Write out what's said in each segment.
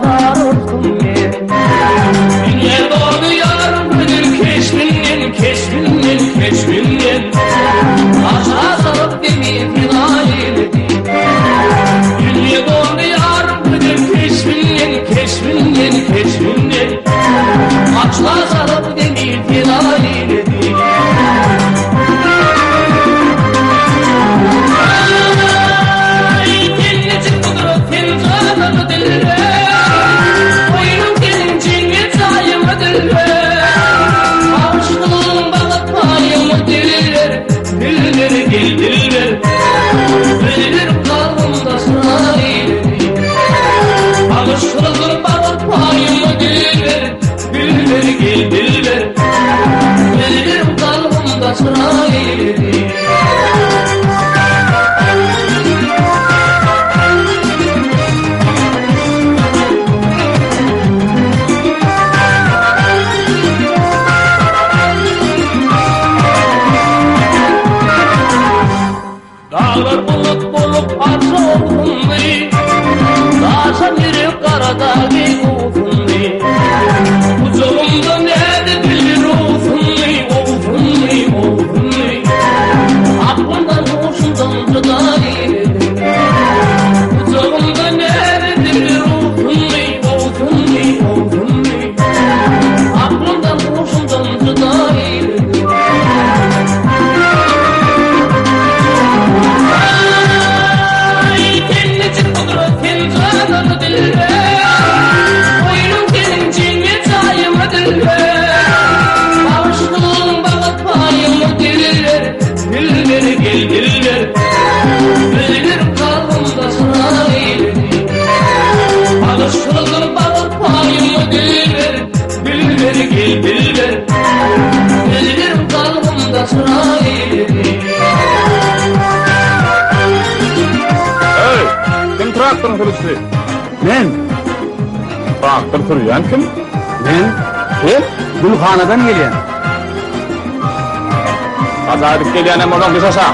pazar olsun men. Dünya dolu yarım bilir keşminden, keşminden, keşminden. Aşağı salıp demi filan eyledi. Dünya dolu yarım bilir keşminden, keşminden, keşminden. Aşağı salıp demi filan eyledi. Dağlar bulut bulup arsa okundu, daşa biri karadağ okundu. Kucağımda nerede bilir okundu, okundu, okundu. Aklımdan hoşumdan gıdaydı. Kucağımda nerede bilir okundu, okundu, okundu. Aklımdan hoşumdan gıdaydı. Hey, kim traktörün sürücüsü? Men, Traktör sürüyen kim? men, Gülxanadan gelýän. Kaza edip gelýän hem odan kısasa.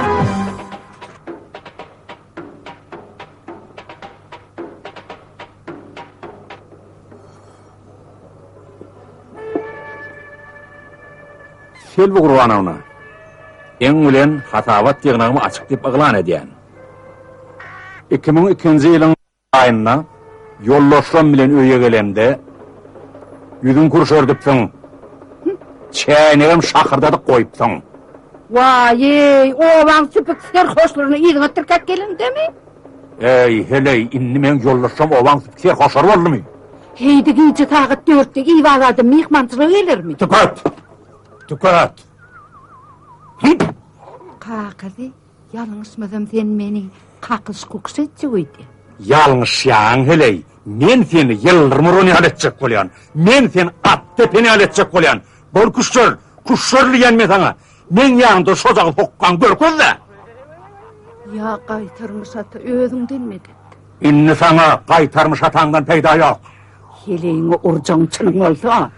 Sel bu Qur'an ona. En bilen hatavat ýygnagymı açyk dip yglan edýän. 2002-nji ýylyň aýynda ýollaşan bilen öýe gelemde ýüzüň kurşördüpsiň. Çäýnegem şahyrdadyk goýupsyň. Vay, owaň süpükler hoşlaryny ýygyňa türkep gelendimi? Ey, heley, inni men ýollaşam owaň süpükler hoşar boldymy? Heydi giyce tagat dörtte iwagada mihmançylyk gelermi? Tüket! Tüket! Kakady, ýalňyşmasam sen meni kakys kuks etjegdi. Ýalňyşýaň heley. Men seni ýyldyrmyryny aletjek bolýan. Men seni at tepeni aletjek bolýan. Bol kuşlar, kuşlarlygan men sana. Men ýanynda şojagy hokkan görkezde. Ya qaytarmış ata özüňden mi gitdi? Inni sana qaytarmış atandan peýda ýok. Heleýiňi urjaňçylyk bolsa,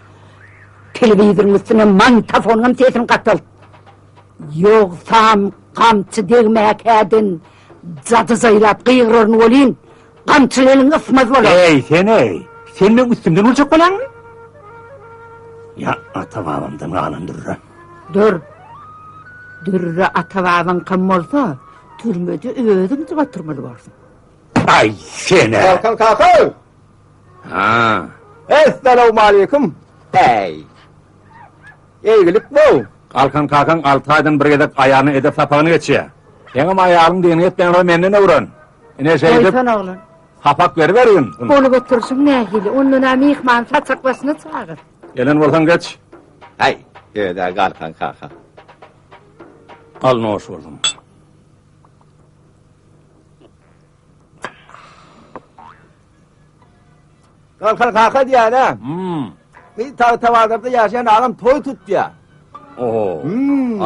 telewizionyň üstüne mantafonyň sesini gatal. Yoksam kamçı degmäkäden jady zaýlap gyýryny bolýan. Kamçylygyň ysmaz bolar. Ey, sen men üstümden uljak bolanmy? Ya ata-babamdan galandyr. Dürre ata-babaň kam bolsa, türmede özüň ýaturmaly bolsun. Ay seni! Kalkan kaka! Ha. Esselamu aleyküm. Hey! Eýgilik bu. Kalkan kakan 6 aýdan bir gedek aýagyny edep sapagyny geçýär. Eňem aýagyň diňini etden menden öwren. Ine şeýdip Aytan oğlan. hapak berberin. Bolup otursun nähili, ondan mihman saçakbasyna çağır. Gelen bolsan geç. Hey! Ýöne kalkan kaka. Al noş boldum. Kalkan kaka diýär. Bir tawadarda ýaşaýan adam toy tutdy. Oho.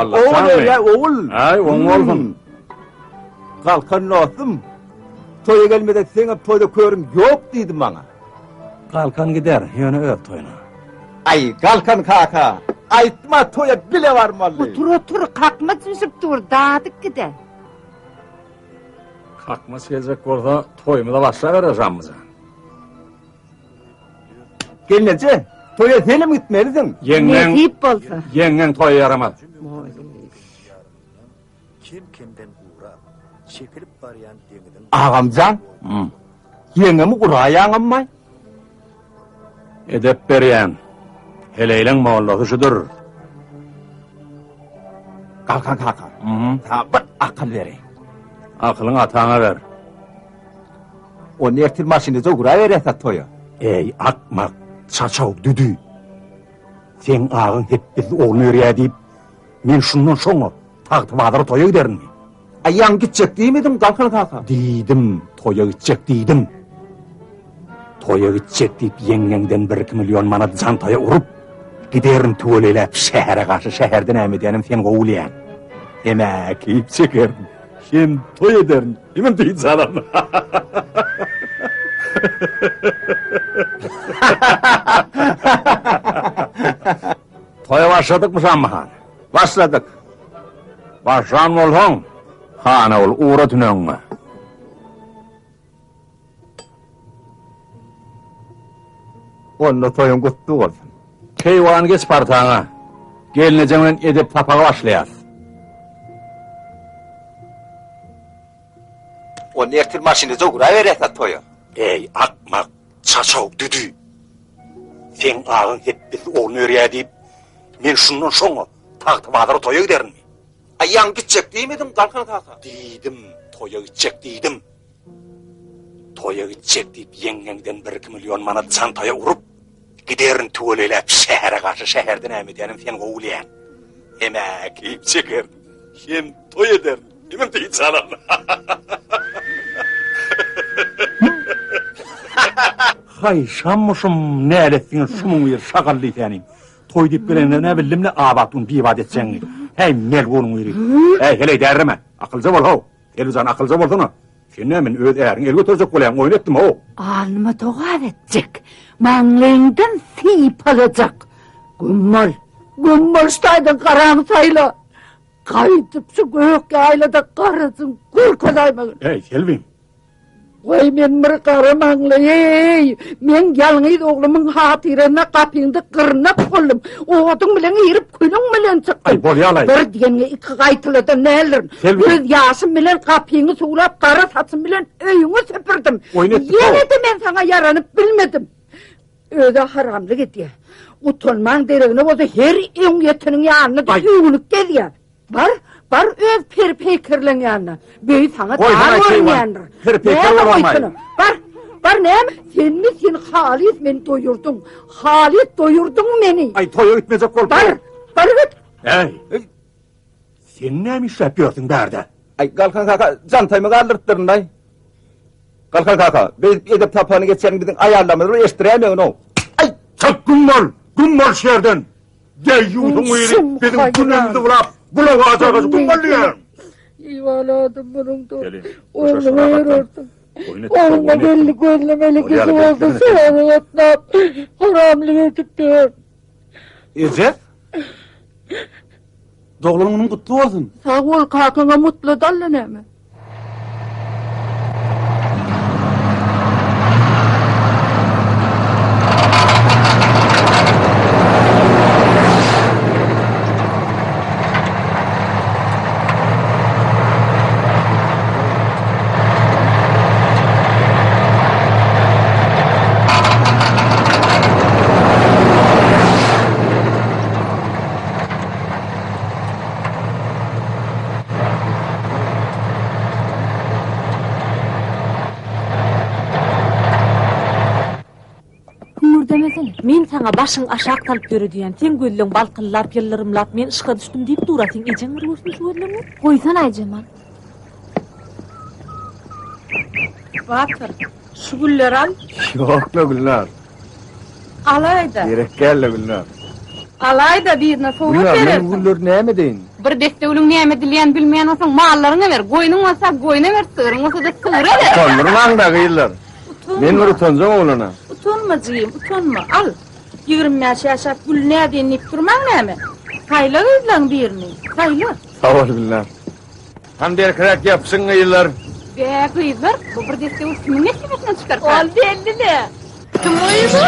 Allah Oğul sağlayın. ya oğul. Ay, oğul olsun. Kalkan nosum. Toya gelmede seni toyda körüm yok dedim bana. Kalkan gider, yönü öp toyuna. Ay kalkan kaka. Aytma toya bile varmalı. Otur kalkma düşüp dur, dağıdık gider. Kalkması gelecek orada toyumu da başla vereceğim bize. Gelmece, toya selim gitmelisin. Yengen, Nesip bolsa. yengen toya yaramaz. Kim kimden uğrap, çekilip barayan denizin Ağamcan, Hı. yengemi kurayağın ammay. Edep beriyen, heleylen moğulluğu şudur. Kalkan. Hı. Ha, bir akıl vereyim. Aklını atağına ver. O nertil maşinize kurayverese toya. Ey akmak, çaçav düdü. Sen ağın hep biz oğlunu yürüye deyip, men şundan şoňa tagty badary toya giderin mi? Ayağın gidecek değil miydin kalkan kaka? Diýdim, toya gidecek diýdim. Toya gidecek deyip yengenden 1-2 milyon manat can toya urup, giderin tüweleýäp şähere garşy şäherden ämedýänim sen gowulýan. Emek ýyp çekerin. Sen toy ederin. Hemen diýip salam. Toya başladık mı Şammahan? Başladık. Başlan bolsaň, hana ol uğra tünöňe. Onunla toyun kutlu olsun. Keywan geç partaňa. Gelnejeňden edep tapaga başlaýar. O nertil maşinize kurayverese toya. Ey akmak, çaçaw düdü. Sen ağın hep biz oğlunu yürüye deyip, men şundan şoňa tagty badary toya giderin mi? Ayağın gidecek değil miydin kalkan kaka? Diýdim, toya gidecek diýdim. Toya gidecek diýip yengenden 1-2 milyon manat çantaya urup, giderin tüweleýäp şähere garşy şäherden ämedýänim sen gowulýan. Emek ýyp çeker. Sen toy ederin. Hemen diýip salam. Hay şammışım näletsin şumuň ýer şagally tänim. Toy diýip gelende ne bildim ne abatun biýat etseň. Hey melgonyň ýeri. Hey hele derrime. Akylja bol ho. Elizan akylja bolsana. Sen nämen öz äriň el götürecek bolýan oýun etdim ho. Alma toğa edecek. Manlığından sıyıp alacak. Gümmol ştaydan karanı sayla. Kayıtıp şu göğe aylada karasın. Kurkalaymayın. Hey Selvin. Oy men bir karı manlayy. Men yalňyz oğlumun hatyryna kapyňdy kırnap boldum. Oğdun bilen ýerip külüň bilen çykdym. Ay bolýalay. Bir diýenge iki gaýtylada näler. Selvi. Göz ýaşym bilen kapyňy suwlap kara saçym bilen öýüňe sepirdim. Oynatdyk Ýene o. de men saňa ýaranyp bilmedim. Öde haramlyk etdi. Utanmaň deregine bolsa her öň ýetiniň ýanyna öňlük gelýär. Bar öz perpekirleň ýanyna. Beý saňa Oy, dar sana şey var. bolýandyr. Perpekir bolamay. Bar näme? Sen Halit men doýurdun. Halit doýurdun meni. Ay toya gitmeyecek bol. Bar git. Hey. Sen näme işläp ýördiň bärde? Ay kalkan kaka jantaymy galdyrtdyryn day. Kalkan kaka, biz edip tapany geçen bizim ayarlamyny eşdiremeýän o. Ay çok gummol şerden. Deýýudyň ýeri bizim günümizde bulap, bulak ağaçaga gummolýan. Ýywaladım munuň da. Gelin, Oğlum boşa şuna bakma. ýerdim. Oyun et, Oğlum oyun et. belli gözlemeli kızı Olyar, oldu. bekle, Sonra yatnap. Haramlık etipdir. Ece? Doğluğunun kutlu olsun. Sağ ol kakana mutlu dalla näme? Men sana başyň aşak talyp görediýän, sen gözleň balkynlap, ýyllyrymlap, men ışga düşdüm diýip durasyň. Ejeň bir görsün şu gözleňi. Goýsan Aýjamal. Batır. Şu güller al. Yok be Gülnar. Alayda. Gerek gelle Gülnar. Alayda birine soňa Gülnar, men berersin. güller näme deýin? Bir deste ulun näme dilýän bilmeýän bolsaň mallaryňy ber. Goýnuň bolsa goýna ber, syryň bolsa da syra ber. Tonurmaň da gıylar. Men bir utanjam oğlana. Utanmajym, utanma. Al. 20 ýaşap gül näden nip durmaň näme? Saýla gözleň birini. Saýla. Sağ ol Gülnar. Han der krak yapsın gıylar. Be kızlar, bu bir deste ul kimin nesine çıkar? Al belli de. Kim oydu?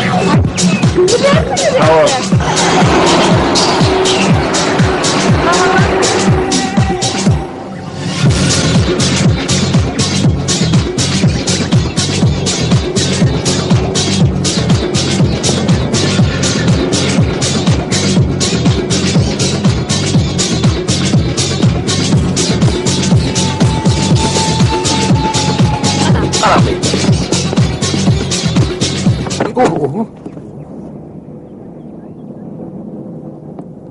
Tamam.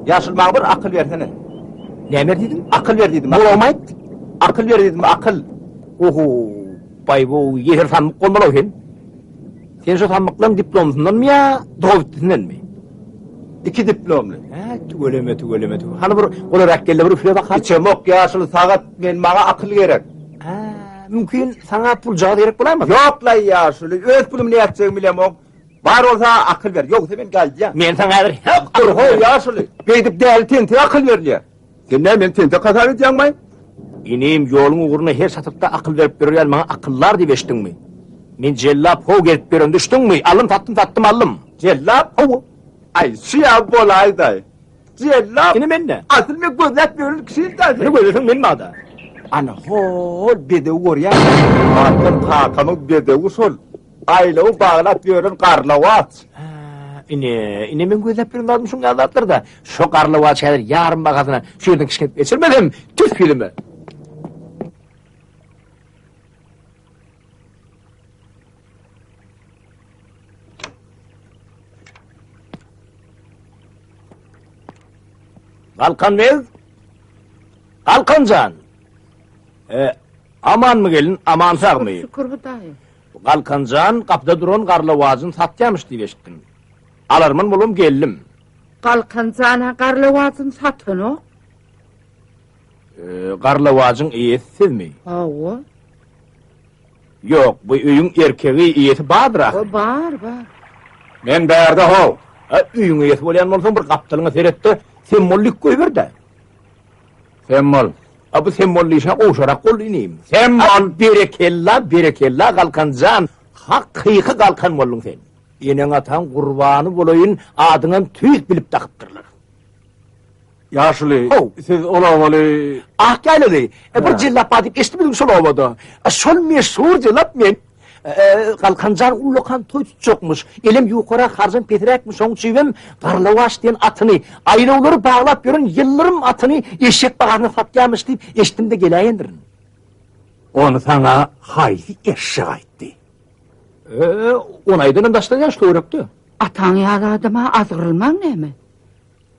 Yaşıl bana bir akıl versene. Ne verdin? Akıl ver dedim. Bu olmayıp. Akıl ver dedim, akıl. Oho, bay bu yeher tanık olmalı oken. Sen şu tanıkların diplomusundan mı ya, doğrultusundan mı? İki diplomlu. Ha, tügeleme. Hani bir olarak geldi bir üfle bakar. İçem ok yaşıl saat men bana akıl gerek. Ha, mümkün sana pul gerek bular mı? Yok la yaşıl, öz pulum ne yapacağımı bilem ok. Var olsa akıl ver, yoksa ben geleceğim. Men sana edir. Dur ho yaşıl, gidip değil tente akıl ver ya. Sen ne men tente kazan edeceksin mi? İneyim yolun uğruna her satıkta akıl verip veriyor bana akıllar diye beştin mi? Men cellap ho gelip veriyorum düştün mü? Alım tattım alım. Cellap ho. Ay siyah bolay da. Cellap. Yine ben ne? Asıl mı gözlet görür kişi da. Ne koyuyorsun benim adı? Ana ho bedevi var ya. Bakın kakamı bedevi sol. Aylağı bağlap görün karlavat. İne men gözlep birini aldım şun azatları da. Şu karlı vaçaylar yarın bakasına şu yerden kışkent geçirmedim. Tüf filmi. Kalkan ver. Kalkancan. Aman mı gelin, aman sağ mı? Şükür Hudayım. Kalkancan kapıda duran karlı vazın satyamış diye eşittim. Alarmın bulum geldim. Kalkancana karlavazın satın o. Karlı vazın iyisiz mi? Ava. Yok, bu üyün erkeği iyisi bağdır ahı. O var. Men berde ho. Üyün iyisi olayan olsan bir kaptalına seyretti, semmollik koyver de. Semmol. Bu semmolli işe koşarak kol ineyim. Semmol. Berekella kalkancan. Hakkıyıkı kalkan mollun sen. Yenen atan kurbanı bulayın adından tüyük bilip takıptırlar. Yaşlı. Ho. Siz olamalı. Ah geldi. Bir cillap adıp estimedin sol olmadı. Sol meşhur cillap men. Kalkancan ulukan toy tutacakmış. Elim yukarı harzın petirekmiş. Onun çivim Karlavaş diyen atını. Aylıları bağlap görün yıllarım atını eşek bağırına satyamış deyip eştimde geleyendirin. Onu sana hayli eşek etti. Onaydının daşlayan şu öğröktü. Atan yağladıma azgırılman ne mi?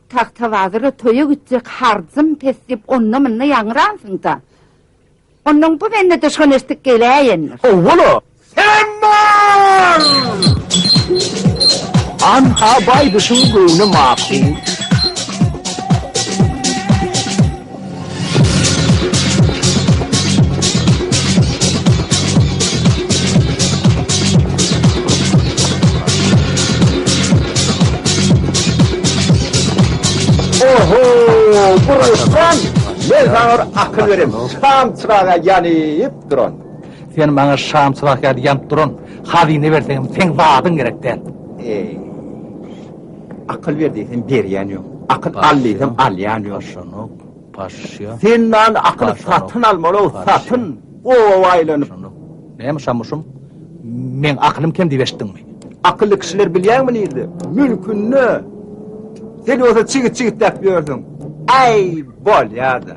Taktavazırı toya gidecek harzım pesip onunla mınna yanıransın da. Onun bu bende de şönestik geleyenler. Oğlu! Semmol! Anha bay dışın göğünü makul. Oho! Burası ben sana akıl vereyim. Şam çırağa yanıp duran. Sen bana şam çırakları yanıp durun. Hazine versen sen vaadın gerek der. Akıl verdiysen beriyen yok. Akıl allıysam alyan yok. Paşya. Senden akıl satın almalı, satın. O aylanıp. Neymiş şamuşum? Men aklım kendi veştin mi? Akıllı kişiler biliyor mu neydi? Mülkünü. Sen olsa çıgıt yapıyorsun. Ay bol ya da.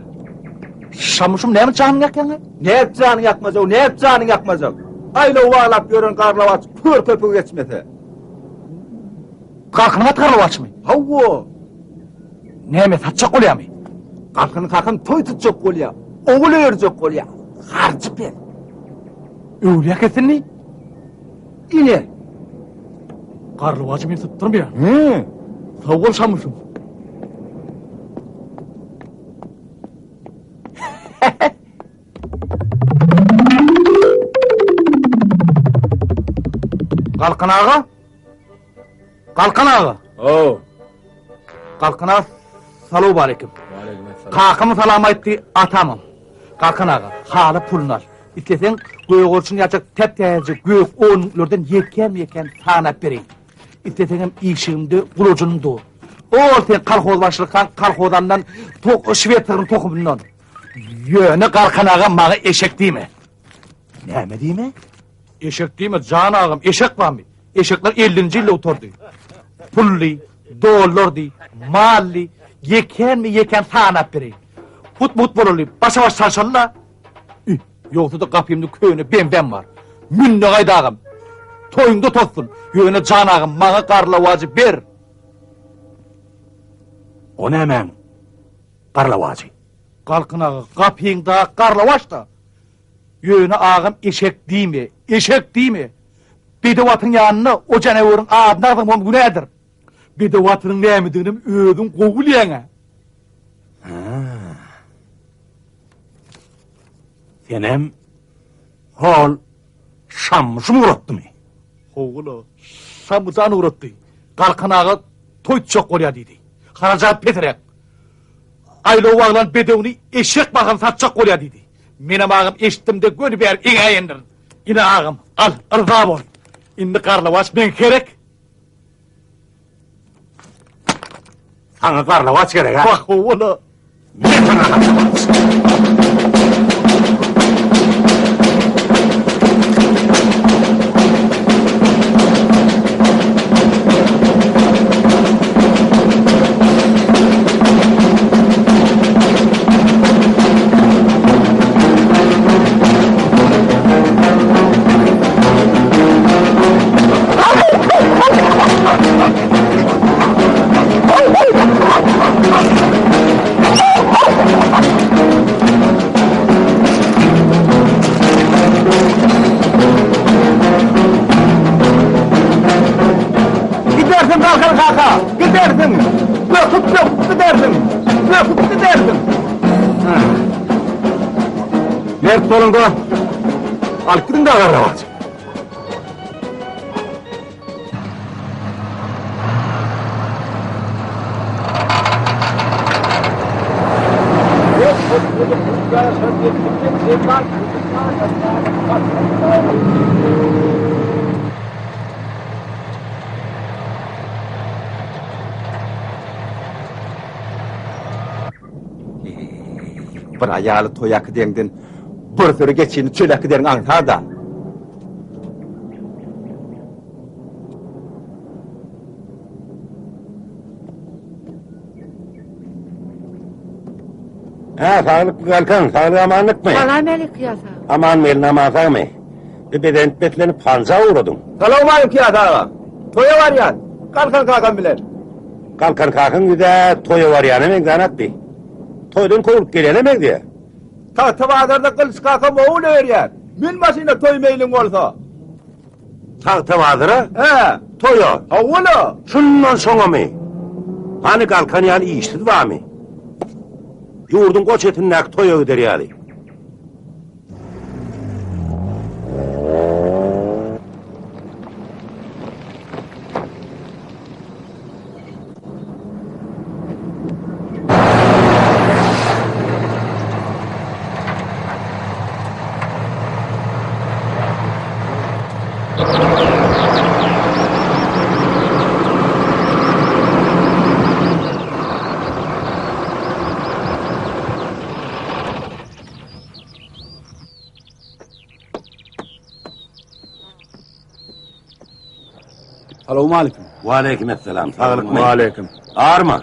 Şamuşum neymiş canını yakyan? Ne yapacağını yakmaz o, ne yapacağını yakmaz o. Ayla uvalap görün karlavaç, pür köpü geçmese. Kalkına tarlavaç mı? Havvo. Neymiş satacak oluyor mu? Kalkın toy tutacak oluyor. Oğul örecek oluyor. Harcı ben. Öyle kesin mi? İne. Karlıvacı beni tutturmuyor. Hı. Sağ ol şamuşum. Kalkan ağa. Kalkan ağa. Oo. Kalkan ağa. Salamu aleyküm. Kalkamı salama etti atamam. Kalkan ağa. Halı pullar. İstesen göğe olsun yapacak tep teyze göğe onlardan yeken sana vereyim. İttetenem işimde bulacunum doğu. Ol sen kalkoz başlıktan, kalkozandan, şivetlerin tokumundan. Yöne kalkan ağam bana eşek değil mi? Näme diýme? Eşek değil mi? Can ağam, eşek var mı? Eşekler 50. yılda oturdu. Pulli, dolardi, malli, yeken mi yeken tanap biri. Hut boluli, başa baş sarşanla. Yoksa da kapıyımda köyüne ben var. Münne gayda ağam. Toyunda tozsun. Yöne can ağam, bana karlavacı ber. O nämen? Garlavacı. Kalkın ağa, kapıyında karlavaş da. Yöne ağam eşek değil mi? Eşek değil mi? Bedevatın yanına o canavarın adını adamım bu nedir? Bedevatının neymidinim ödün kovul yana. Senem hol şammışım uğrattı mı? Oğlu, şamıcan uğrattı. Kalkın ağa toy çok oraya dedi. Haracat peterek. Aylı oğlan bedevini eşek bakın satacak oraya dedi. Benim ağam eşittim de gönü bir ine yendirin. İne ağam al rıza boy. İndi karlavaş ben gerek. Sana garlavaç gerek ha? Bak oğlu. Ne sana garlavaç? Gidersin kalkın kaka, gidersin. Bırakıp gidersin. Bırakıp gidersin. Mert bolundu. Alıp gidin de garlavaç. Bir ayalı toyak dengdin. Bir sürü geçini çölak derin antar da. Ha, sağlık mı kalkan? Sağlık amanlık mı? Salamelik ya sağ. Aman mel namazı mı? Bir beden betlenip panza uğradım. Selam aleyküm ya dağa. Toya var ya. Kalkın kalkan bilen. Kalkan kalkın bir de toyu var yani men zanatdı. Toydan kovulup gelenemek diye. Tavazarda kılıç kalkan oğul öğren. Min başına toy meylin olsa. Tahta vazıra, He. toyu. Oğulu. Şundan sonra mı? Hani kalkan yani işsiz var mı? Yurdun koç etinden toyu öder yani. Selamun aleyküm. Ve aleykümselam. Sağlık mı? Aleyküm. Ağır mı?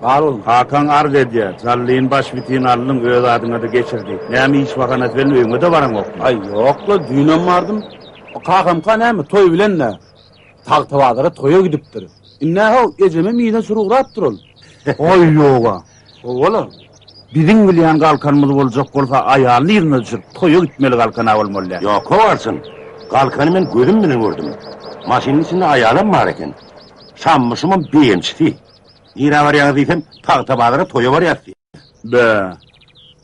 Var olun. Hakan ar dedi ya. Zalliğin baş bitiğin alının öz adına da geçirdi. Neymi iş vakanat benim evime de varan yok. Ay yok la düğünem vardım. Kakam neymi toy bilen ne? Taktavadara toya gidiptir. İnne hav eceme mide suruğrattır ol. Oy yoga. Oğlum. Bizim bilen kalkanımız olacak olsa ayağını yerine düşürüp toya gitmeli kalkana olmalı. Yok kovarsın. Kalkanı ben gözüm bile vurdum. Maşinin içinde ayağım var eken. Şammışımın beyimçti. Yine var ya dedim, tahta bağlara toyu var yattı. Be.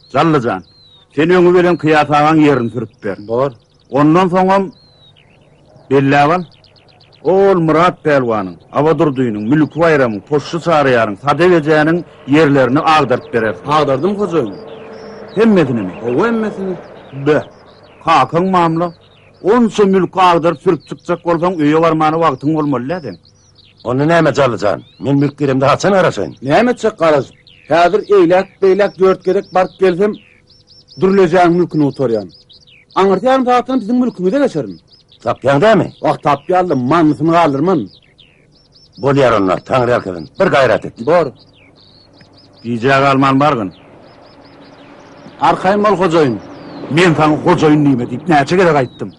Zallıcan. Seni öngü veren kıyatağın yerini sürüp ver. Doğru. Ondan sonra belli aval. Oğul Murat Pelvan'ın, Avadur Düğün'ün, Mülk Bayram'ın, Poşçu Sarıyar'ın, Sadevece'nin yerlerini ağdırıp verer. Ağdardım kızım. Hemmesini mi? O emmesini. Be. Kakın mamla. Onsa mülk ağdırıp sürüp çıkacak olsan üye varmanı vaktin olmalı edin. Onu näme jalyjan? Men mülklerimde haçan araşayın. Näme çek garaz? Häzir eýlek dört gerek bark gelsem durulajağın mülkünü oturyan. Aňyrtýarym taýdan bizim mülkümizde geçerim. Tapýan dämi? Wagt tapýalym, manysyny galdyrman. Bolýar onlar, Taňry alkadyn. Bir gaýrat et. Bor. Diýjäg alman bargyn. Arkaýym bol hojaýyn. Men taňy hojaýyn näme diýip näçe gerek aýtdym.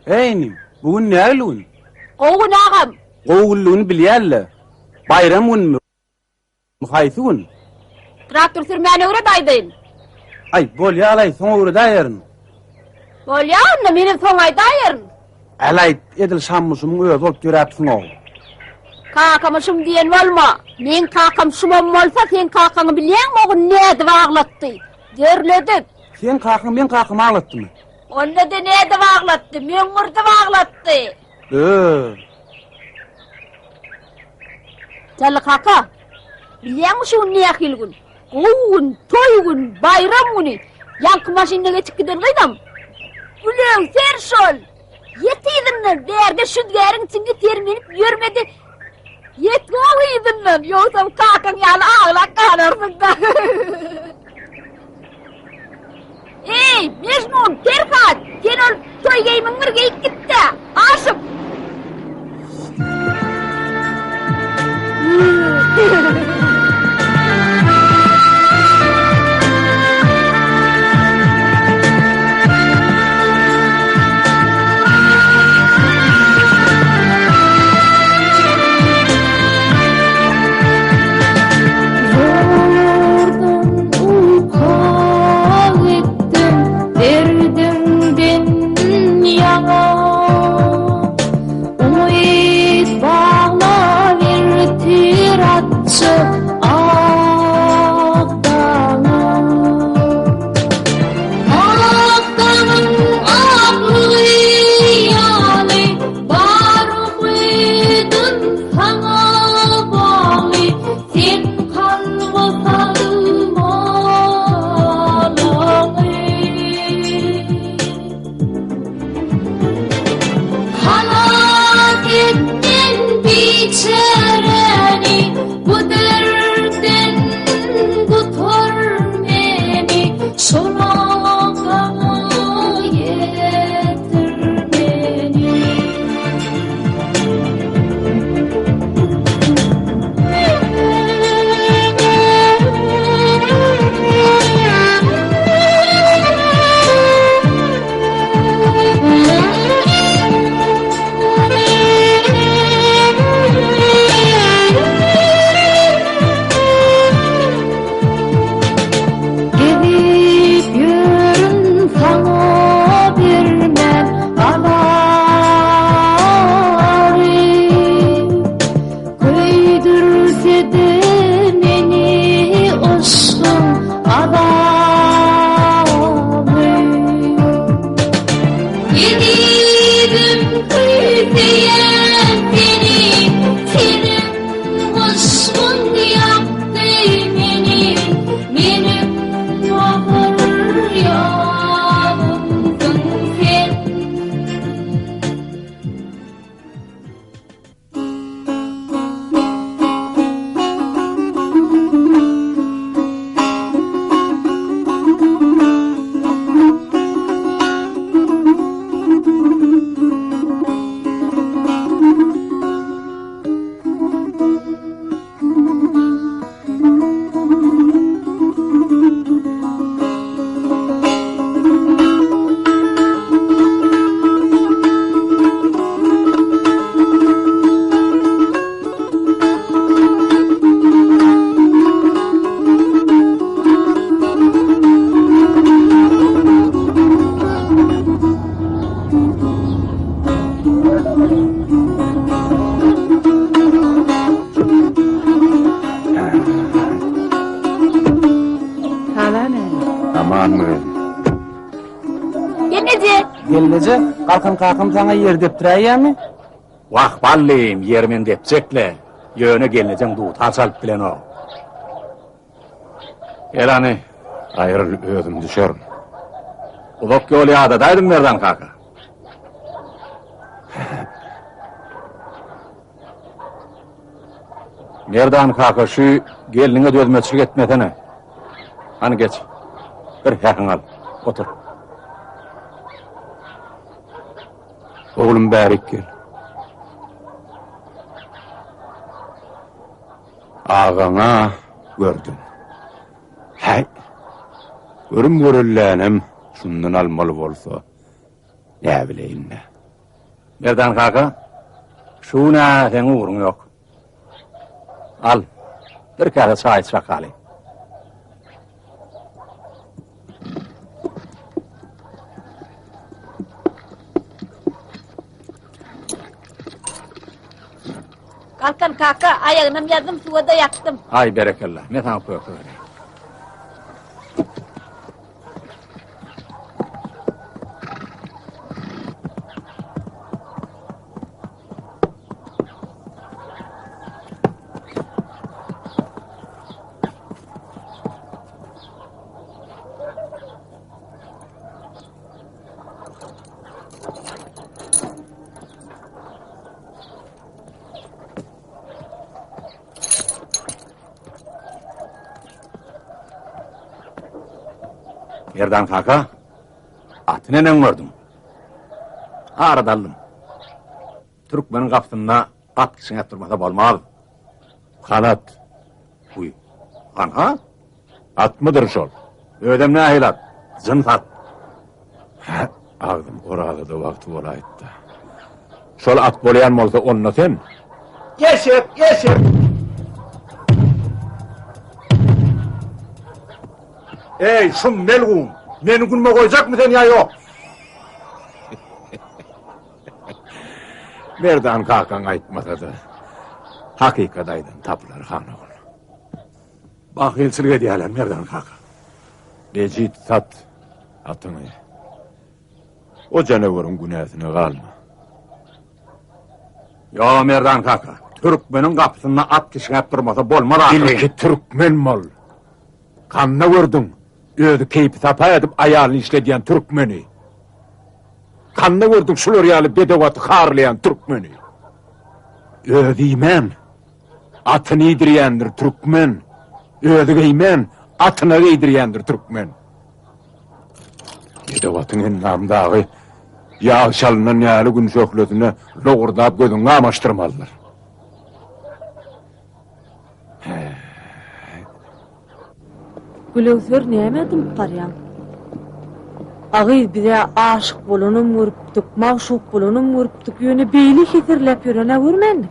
Eyni, bugün nägilün? Oğun ağam. Gowullugyny bilýärler. Bayram günü. Haýsy gün? Traktör sürmäne öre daýdyn. Ay, bolýar soňa göre daýaryn. Bolýarmy meni soňay daýaryn. Alay edil şammusyň öz bolup göräpsiň o. Kakama şum diýen bolma. Men kakam şumam bolsa sen kakaňy bilýärmi oğun näde baglatdy? Görledik. Sen kakyň men kakymy aglatdymy? Onda da näde baglatdy? Men murdy baglatdy. Jalla kaka. Bilýärmi şu nähil gün? Gowun, toy gün, bayram güni. Yanky maşinede çykdyr gaýdam. Ulan serşol. Yetidimden berge şu gäriň içinde termenip ýörmedi. Yetgowydymdan ýoksa kakaň ýaly aglak galarsın da. Ey, Mecnun, Terkat, sen ol toy geýmiňdir geýip gitdi. Aşyp. So Aman mı? Gelmece. Gelmece, kalkın sana yer dep mi? Vah balliyim yermen depcekle. Yöne gelineceksin duğuta çalıp bilen o. Gel hani. Ayrıl ödüm düşer. Ulak yolu adadaydım Merdan kaka. Merdan kaka şu gelinine dözmeçilik etmetene. Hani geç. Bir yakın al. Otur. Oğlum bärik gel. Ağana gördüm. Hay. Görüm görüllänim şundan almalı bolsa. Ne bileyim ne. Merdan kaka. Şuna sen uğrun yok. Al. Bir kere çay içmek alayım. Kalkan kaka ayağına yardım suya da yaktım. Ay berekallah. Ne tamam koyuk öyle. Merdan kaka, atı nenen gördüm. Ağradalım. Türkmenin kapısında at kişine durmasa bolmaz. Kanat. Uy, kanka? At mıdır şol? Ödem ne ahilat? Zınt at. Ağdım orada da vakti olaydı. Şol at bolayan mı olsa onunla sen? Yeşip. Ey şu melgum, beni gülme koyacak mı sen ya yok? Merdan kakan aytmasa da. Hakikataydan tapılar hanı ol. Bak elçilik ediyorlar Merdan kaka. Recit sat atını. O canavarın günahına kalma. Ya Merdan kaka, Türkmenin kapısında at kişine durmasa bolmaz akıyın. İlki Türkmen mal. Kanna gördün. Ödü keypi tapa edip ayarını işlediyen Türkmeni. Kanna gördün şular yalı bedevatı harlayan Türkmeni. Ödü imen. Atını idiriyendir Türkmen. Ödü imen. Atına idiriyendir Türkmen. Bedevatın en namdağı yağ şalının yalı gün şöklötüne loğurdap gözünü amaştırmalılar. Gülöwser nämedim qaryan? Agy bize aşyk bolanym görüpdik, maşuk bolanym görüpdik, ýöne beýli hitirläp ýörene görmendik.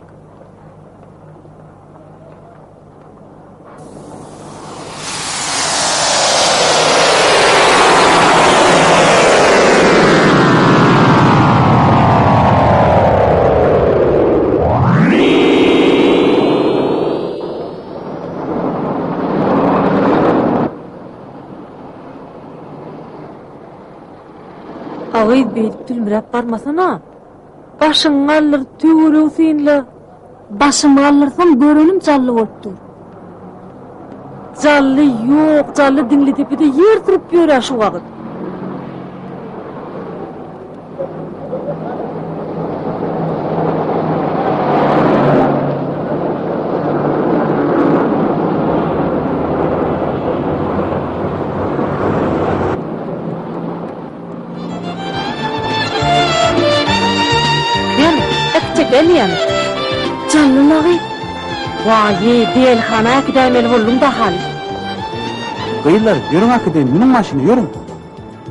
Agy beýip tülmürep barmasana. Başyň alır, töwerew senle. Başımı alırsam görenim callı olupdur. Jally ýok, jally diňli tepede ýer turup ýörer şu wagt. Belyan. Canlıları. Vaye, delhana gidemeli boldum da hal. Kıyılar, yürün akıdayım, minun maşını, yürün.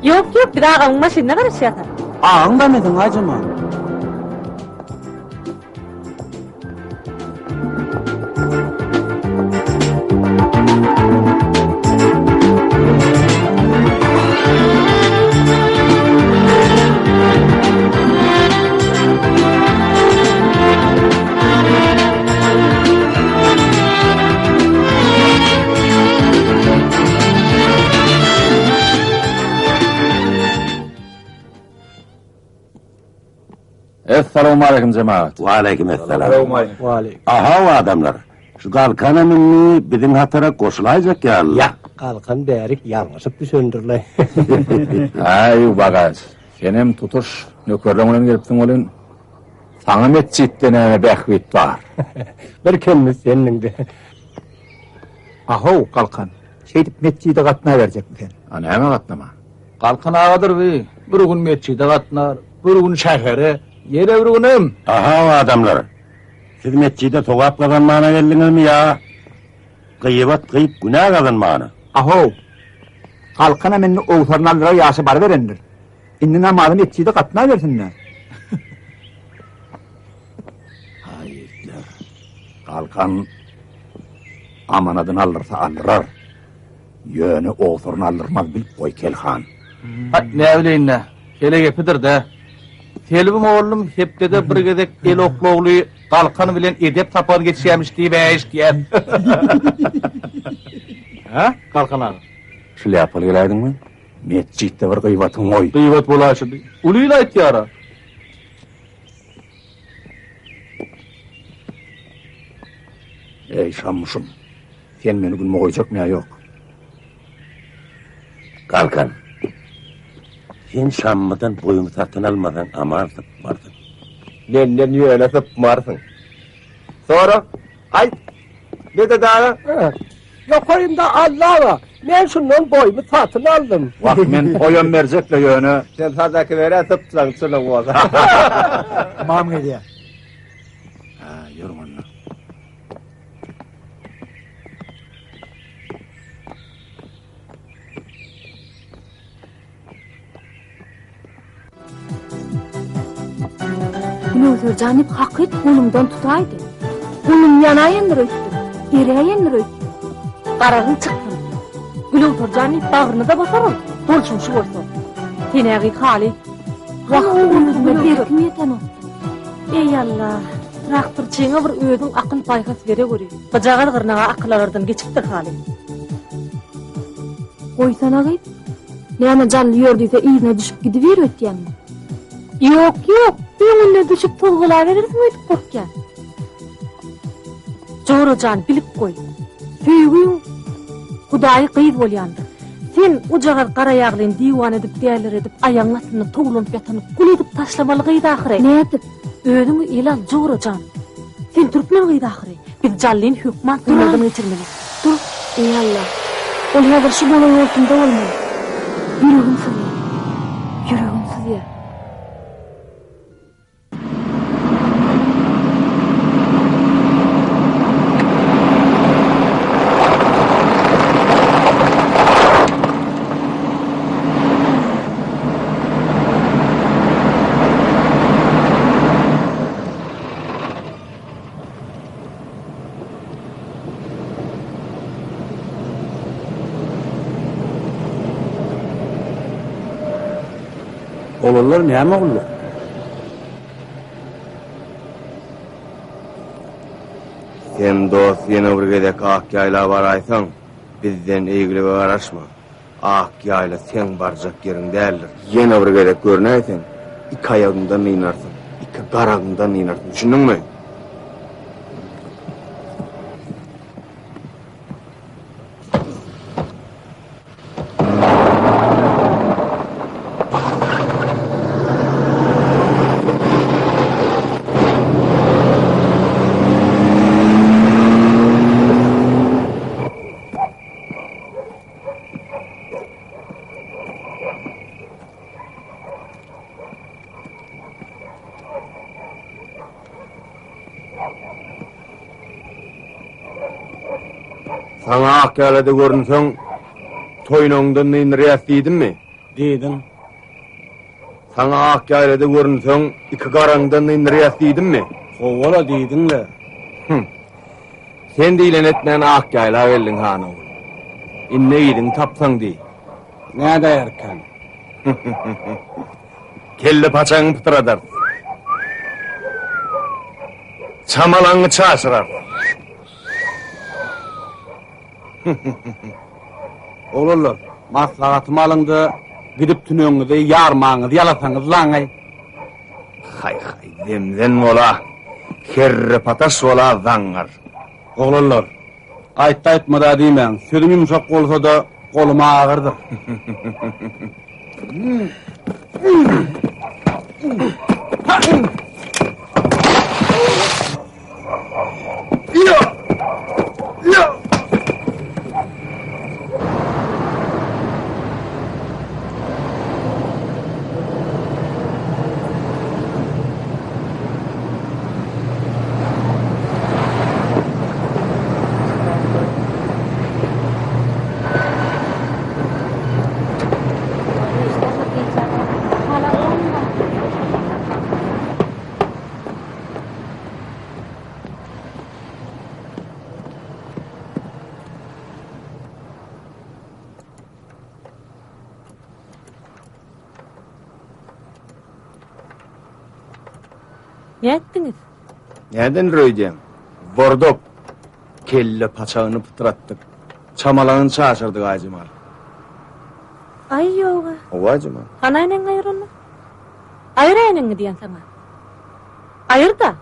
Yok, bir daha ağın maşinine karışıyatır. Ağın da nedin acıma? Esselamu aleyküm cemaat. Ve aleykümselam. Valeyküm. Aha o adamlar. Şu kalkan eminni bizim hatara koşulayacak ya Allah. Ya, kalkan derik yanlışıp düşündürley. Ay bagaj. Senem tutuş nökerlemden gelipsin olun. Sana metçitten ene behvit var. Bir kelimiz senin de. Aho kalkan. Şeydip metçide katına verecek mi sen? Ana hemen katnama. Kalkan ağadır be. Bir gün metçide katnar, bir gün şehre, yere bir günüm. Aha o adamlar. Siz metcide togap kazanmağına geldiniz mi ya? Kıyıbat kıyıp günah kazanmağına. Aho. Kalkan emenni oğutarnallara yaşı bar verendir. İndi namadı metçide katına versinler. Hayırlar. Kalkan amanadın alırsa alırır. Yönü oğutarını alırmaz bil koy kelhan. Ne bileyim ne? Hele gepidir de. Telbim oğlum hepde de bir gedek el okloğlu kalkanı bilen edep tapan geçiyormuş diye beş diyen. Ha? Kalkan ağa. Şöyle yapıl geleydin mi? Metcitte bir kıyvatın oy. Kıyvat bulaşırdı. Uluyla ihtiyara. Ey şammışım. Sen beni günme koyacak mı ya yok? Kalkan. Sen Şam'dan boyumu satın almadan amardın, vardın. Nenden yöne sıpmarsın. Sonra, ay, ne de daha? Yokarım da Allah'a. Ben şundan boyumu satın aldım. Bak men koyun verecekle yönü. Sen sadaki vere sıpsan sınıf olsa. Mam gidiyor. Ha yorum anla. Nözer canip hakit kolumdan tutaydı. Kolum yanayendir öttü, ereyendir öttü. Qararın çıktı. Gülözer canip bağrını da basarım, bolşun şu olsa. Tenägi hali. Wagt önüme berkim yeten o. Ey Allah, traktörçiňe bir özüň akıl paýhas bere göri. Bajagal gyrnaga akyllardan geçipdir hali. Oýsana gyp. Näme janly ýördüýse iýine düşüp gidiber ötýänmi? Yok, önüne düşüp tulgula verirsin ötüp korkyan. Çoğrucan bilip koy. Süýgüň Hudaýy kıyız bolýandyr. Sen ujagar garaýaglyn diwan edip däler edip aýaňatyny tuglunp ýatanyp gül edip taşlamaly gıyda ahyry. Nädip? Özüňi elal çoğrucan. Sen türkmen gıyda ahyry. Biz jallyn hökman sınırdan geçirmeli. Dur, ey Allah. Ol häzir şu bolan ýoltunda bolmaly. Yüregim sızýar. Yüregim sızýar. Oğullar näme bolýar? Sen dost ýene bir gedek ak ýaýla baraýsaň, bizden eýgili garaşma. Ak ýaýla sen barjak ýeriň däldir. Ýene bir gedek görnäýsen, iki aýagyndan ýynarsın, iki garagyndan ýynarsın. Düşündiňmi? Sana ak ýaýlada görünseň, toýnaňdan ýynyrýas diýdimmi? Diýdin. Sana ak ýaýlada görünseň, iki garaňdan ýynyrýas diýdimmi? Howala diýdinle. Sen diýlen etmän ak ýaýla geldin hany. Inne ýydyň tapsaň diý. Näde erken? Kelle paçaň pytyradar. Çamalaňy çaşyrar. Oğullar, maslahatymı alındı, gidip tünöňizi ýarmaňyzy ýalasaňyz laňy. Hay, Demden ola. Kerre pataş ola zangar. Oğlanlar, aytma da deymen. Sözüm yumuşak olsa da koluma ağırdır. Ne ettiniz? Nereden röydem? Vorduk. Kelle paçağını pıtrattık. Çamalanın çağışırdık Aycımal. Ay yoga. O Aycımal. Hanaynen ayırını. Ayırayının mı diyen sana? Ayır da.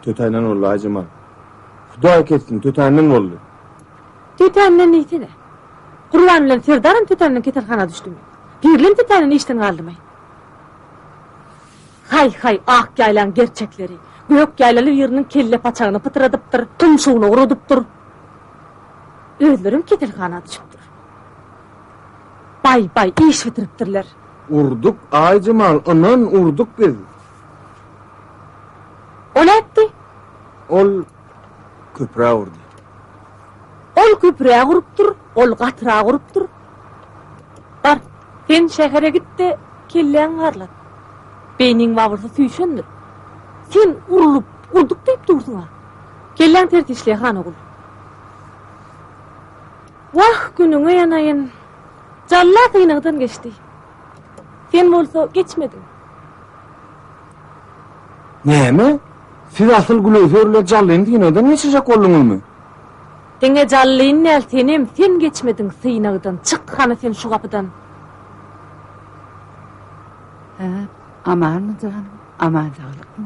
Tötaynan oldu Aycımal. Huday ketsin tötaynan oldu. Tütenle neydi de? Kurban bilen serdarın tütenle ketelhana düştüm. Birlim tütenini işten kaldırmayın. Hay ah yaylan gerçekleri. Gök yaylalı yerinin kelle paçağını pıtıradıptır, tumşuğunu uğradıptır. Özlerim ketelhana düşüptür. Bay iş bitiriptirler. Urduk Aycımal, anan urduk biz. O ne etti? Ol köprä urdu. Ol küpreye kuruptur, ol katırağa kuruptur. Bar, sen şehre git de kelleğin varlat. Beynin vavırsa süyüşündür. Sen urduk deyip dursun ha. Kelleğin tertişliğe han oğul. Vah gününe yanayın. Calla kıynıqdan geçti. Sen bolsa geçmedin. Neme? Siz asıl gülüzörle callın diyenodan geçecek oldunuz mu? Denge callıyın neltenim, sen geçmedin sıyınağıdan. Çık hanı sen şu kapıdan. Aman mı canım? Aman sağlık mı?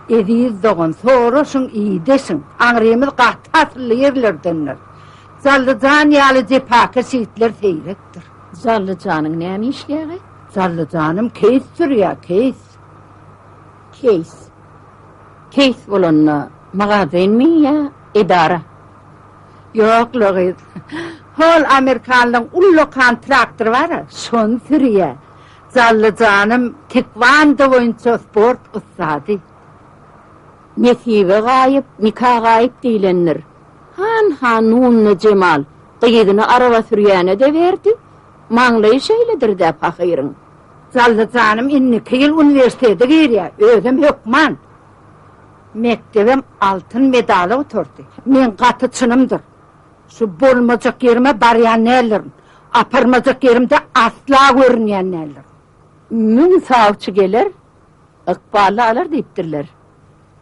Ediz doğan soğuruşun iyi desin. Anriyemiz qahtasılı yerlerdenler. Zallıcan yalı cepaka şehitler seyrektir. Zallıcanın neyini işleyeği? Zallıcanım keys sürüyor, keys. Keys olanla mağazayn mi ya idara? Yok loğuz. Hol Amerikanlığın ullokan traktör var ya, şon sürüyor. Zallıcanım tekvanda oyuncu sport ustadı. Nesibe gayip, nikah gayip deylenler. Hanunlu Cemal, kıyıdını araba sürüyene de verdi. Manlayı şeyledir de pakırın. Zallıcanım inni kıyıl üniversitede giriyor, özüm hükman. Mektebim altın medalı oturdu. Men katı çınımdır. Şu bolmacak yerime barayan nelerin, aparmacak yerimde asla görünyen neler. Mün savcı gelir, ıkbalı alır deyiptirler.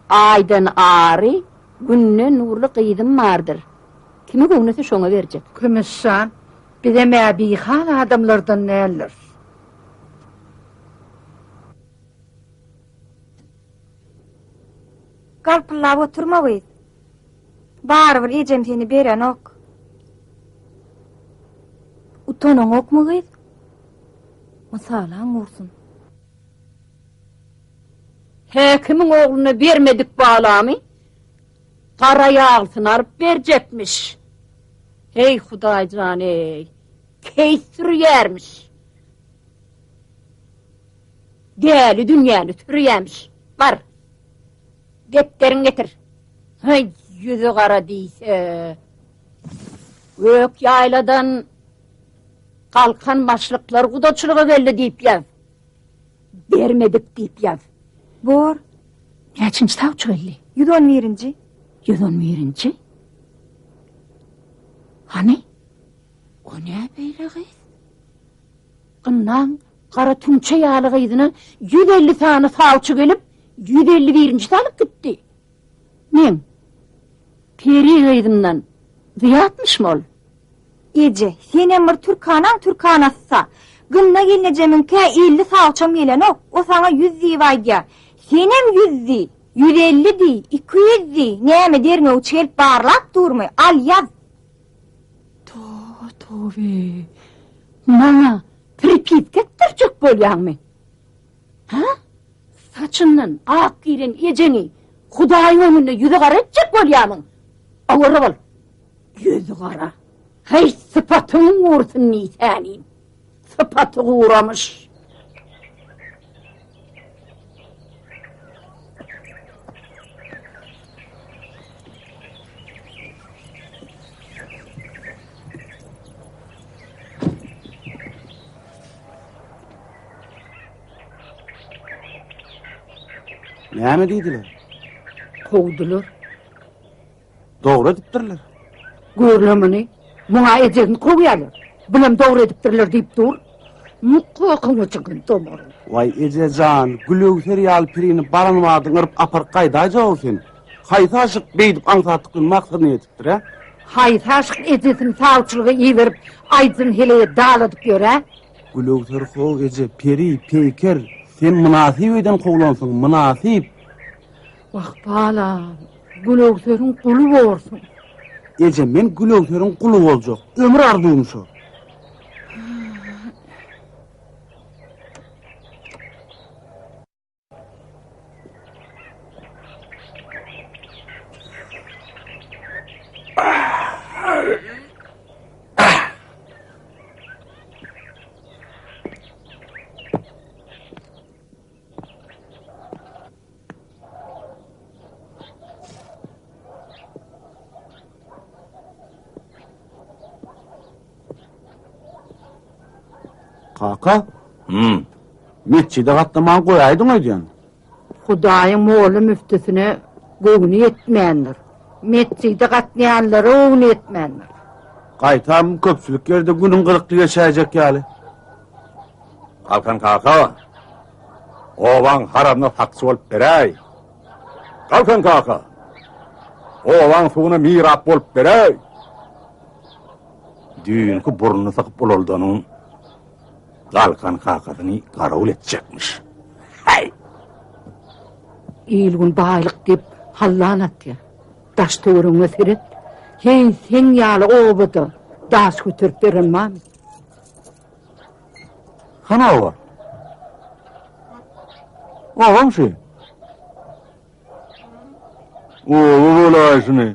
Aydan ağrı, günne nurlu kıyıdım vardır. Kimi göğnesi şona verecek? Kümüşşan, bir de mebihal adamlardan neler. Kalpıllap oturma buydu. Barıbır ecem seni beren ok. Utonan ok mu gıydı? Masalan vursun. Hekimin oğlunu vermedik bağlamı. Parayı altın arıp verecekmiş. Hey Hudaycan ey. Keysür yermiş. Değerli dünyanı türüyemiş. Var. Defterin getir. Hay yüzü kara değilse. Gök yayladan kalkan başlıklar kudaçılığa geldi deyip yav. Vermedik deyip yav. Bor. Geçin savcı geldi. 111. 111. Hani? O ne beyle kız? Qınnan, qara tümçe yağlı kıydına 150 tane salçı gelip 151. alıp gitti. Men, peri kıydımdan ziyatmış mı ol? Ece, senem bir Türkanassa. Gınna gelineceminke 50 salçam gelen o sana 100 zivay diya. Senem 100 zi, 150 di, 200 zi. Neyme derine uçelip bağırlap durmay, al yaz. Tovi, bana pripit kettircek bolyan mı? Ha? Saçından ak giren Eceni, Hudayın önüne yüzü kara etcek bolyanın. Ağırı bol, yüzü kara. Hey sıfatın uğursun nisaniyim. Sıfatı uğramış. Näme diýdiler? Kovdular. Dogry edipdirler. Görlemini, muğa edin kovuyalar. Bilem doğru edipdirler deyip dur. Mukkakını çıkın tomar. Vay Ejecan, gülöw serial pirini baranmadyň ırıp apar gaýda jogsun. Haýta aşyk beýdip aňsatdykyň maksadyny etipdir, ha? Hayt aşk edesin salçılığı iyi verip aydın heleye dağladık gör, ha? Gülöw serhow Eje, peri, peyker, sen münasip eden kovlansyň, münasip. Vah bala, gülöwsörün kulu bolsun. Eje, men gülöwsörün kulu boljak, ömür arzuwym şu. Kaka? Metçide gatlaman koyaydın ödyan. Hudayın moğlu müftüsüne goğunu yetmeyendir. Metçide gatlayanları oğunu yetmeyendir. Qaytam köpçülük yerde günün kırıklı yaşayacak ýaly. Kalkan kaka, ovan haramna faksı olup berey. Kalkan kaka, ovan suğuna mirap olup berey. Düğünkü burnunu sakıp ololdanın Kalkan kakasını karavul edecekmiş. Hay! İlgun bağlık deyip hallan at ya. Daş tuğrunu seret. Hey sen yağlı oğudu. Daş götürüp verilmem. Hana ova? Ovam şey? Oğu olayısını.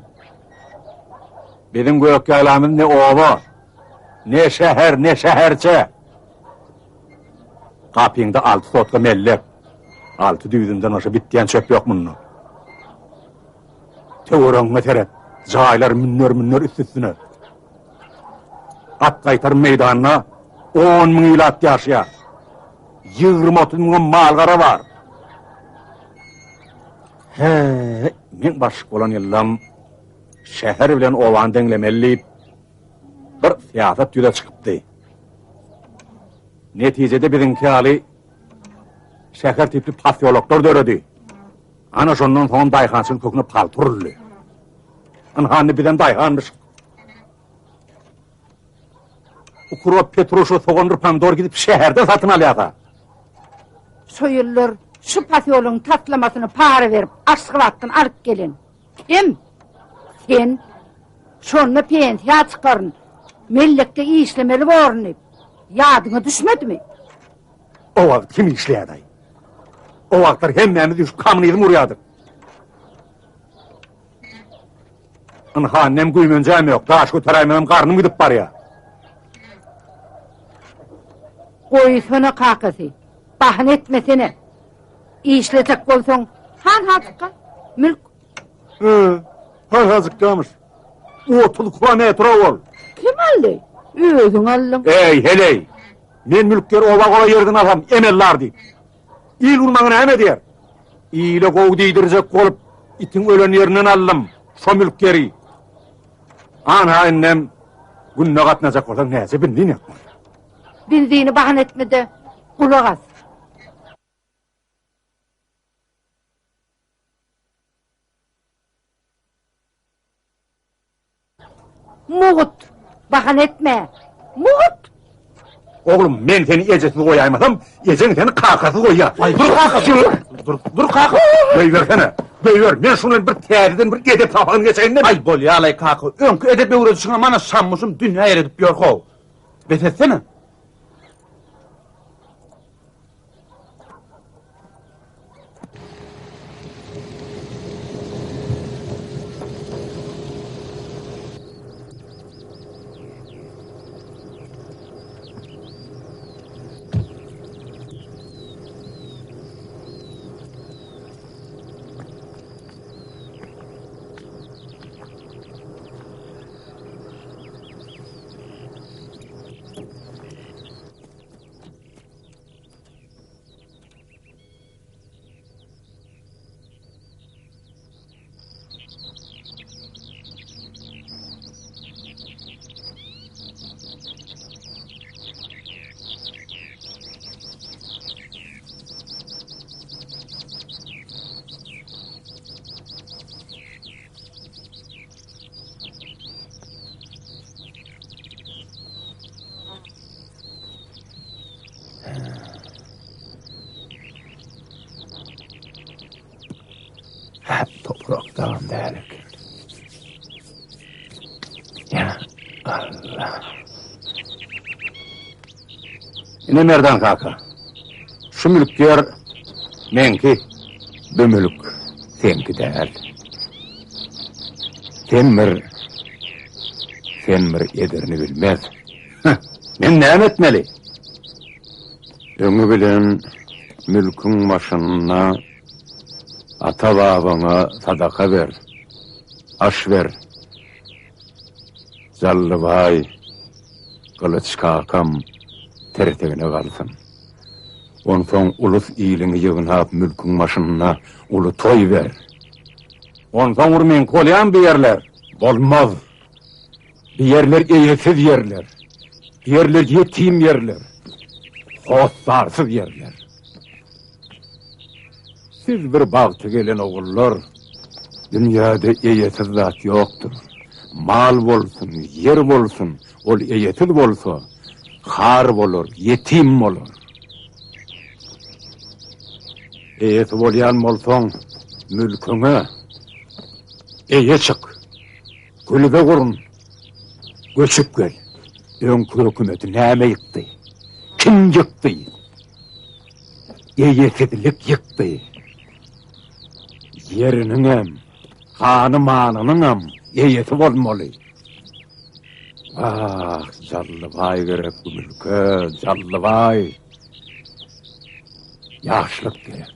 Benim gök yalamın ne ova, ne şehir, ne şehirçe. Kapyňda 6 sotka mellep, 6 düýdünden aşa bitdiýen çöp ýok munnu. Töwreňe terep, jaýlar münner üstüne. At gaýtar meýdanyna 10 000 ýyl at ýaşaýar. 20-30 000 mal gara bar. He, men başyk bolan ýyllam şäher bilen owan deňlemelli bir siýasat ýüze çykypdy. Neticede birinki ali şeker tipli pasyologlar döredi. Ana şondan son dayhansın kökünü palturlu. Anhanı bilen dayhanmış. Ukuro Petruşu soğundur pomidor gidip şehirde satın alyaga. Soyullar şu pasyologun tatlamasını para verip aşkıvattın alıp gelin. Kim? Sen şonla pensiya çıkarın. Mellekte işlemeli borunip. Yadına düşmedi mi? O vakit kim işleýär? O vakitler hemmemiz düşüp kamynyzym urýardyk. Annem güýmenjem ýok, daş göteräýmem garnym gidip barýar. Goýsana kakasy, bahn etmesene. İşletek bolsaň, han haçka, mülk. Han hazıkdamış. 30 kilometre ol. Kim aldy? Özüň aldyň. Ey heley, men mülkleri oba yerden alam, emellar deyip. İl urmagyna näme diýer? İle gow diýdirjek bolup, itin ölen ýerinden aldım, şo mülkleri. Ana annem Günne katnacak olan neyse bildin yapma. Bildiğini bahane etmedi. Kulak as. Muğut. Bahane etme. Muğut. Oğlum men seni ecesini koyaymasam, ecen seni kakası koyar. Dur kakası. Dur kakası. Beyversene. Beyver, men şunun bir teriden bir edep tapanı geçeyim mi? Ay bol ya alay kakı. Önkü edep uğraşına bana sanmışım dünya eredip yor kov. Betetsene. Topraktan değerlik. Ya Allah. Ne merdan kaka? Şu mülk diyor, menki, bu mülk senki değil. Senmir ederini bilmez. Men ne etmeli? Ömü bilen mülkün başına ata babana sadaka ver, aş ver. Zallıvay, kılıç kakam, tertevine kalsın. Ondan ulus iyiliğini yığınap mülkün başına ulu toy ver. Ondan vurmayın kolyan bir yerler, olmaz. Bir yerler eyetsiz yerler, bir yerler yetim yerler, hostarsız yerler. Siz bir bağçı gelen oğullar, dünyada eyetsiz zat yoktur. Mal bolsun, yer bolsun, ol eyetsiz bolsa, har bolur, yetim olur. Eyetsiz bolyan bolson, mülküne, eye çık, kulübe kurun, göçüp gel. Önkü hükümeti näme yıktı? Kim yıktı? Eyesizlik yıktı. Yerinin hem, hanı manının hem, eyesi olmalı. Ah, Callıvay gerek bu mülke, Callıvay. Yaşlık gerek.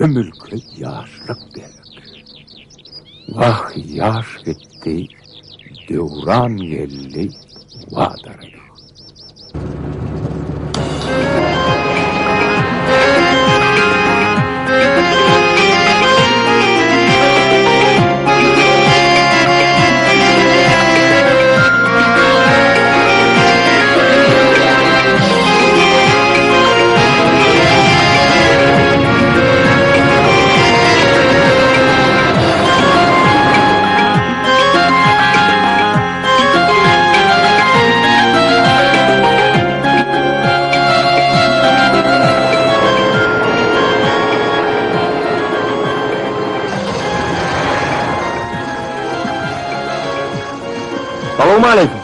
Bu mülke yaşlık gerek. Vah yaş gitti, devran geldi, vadarı. Aleyküm.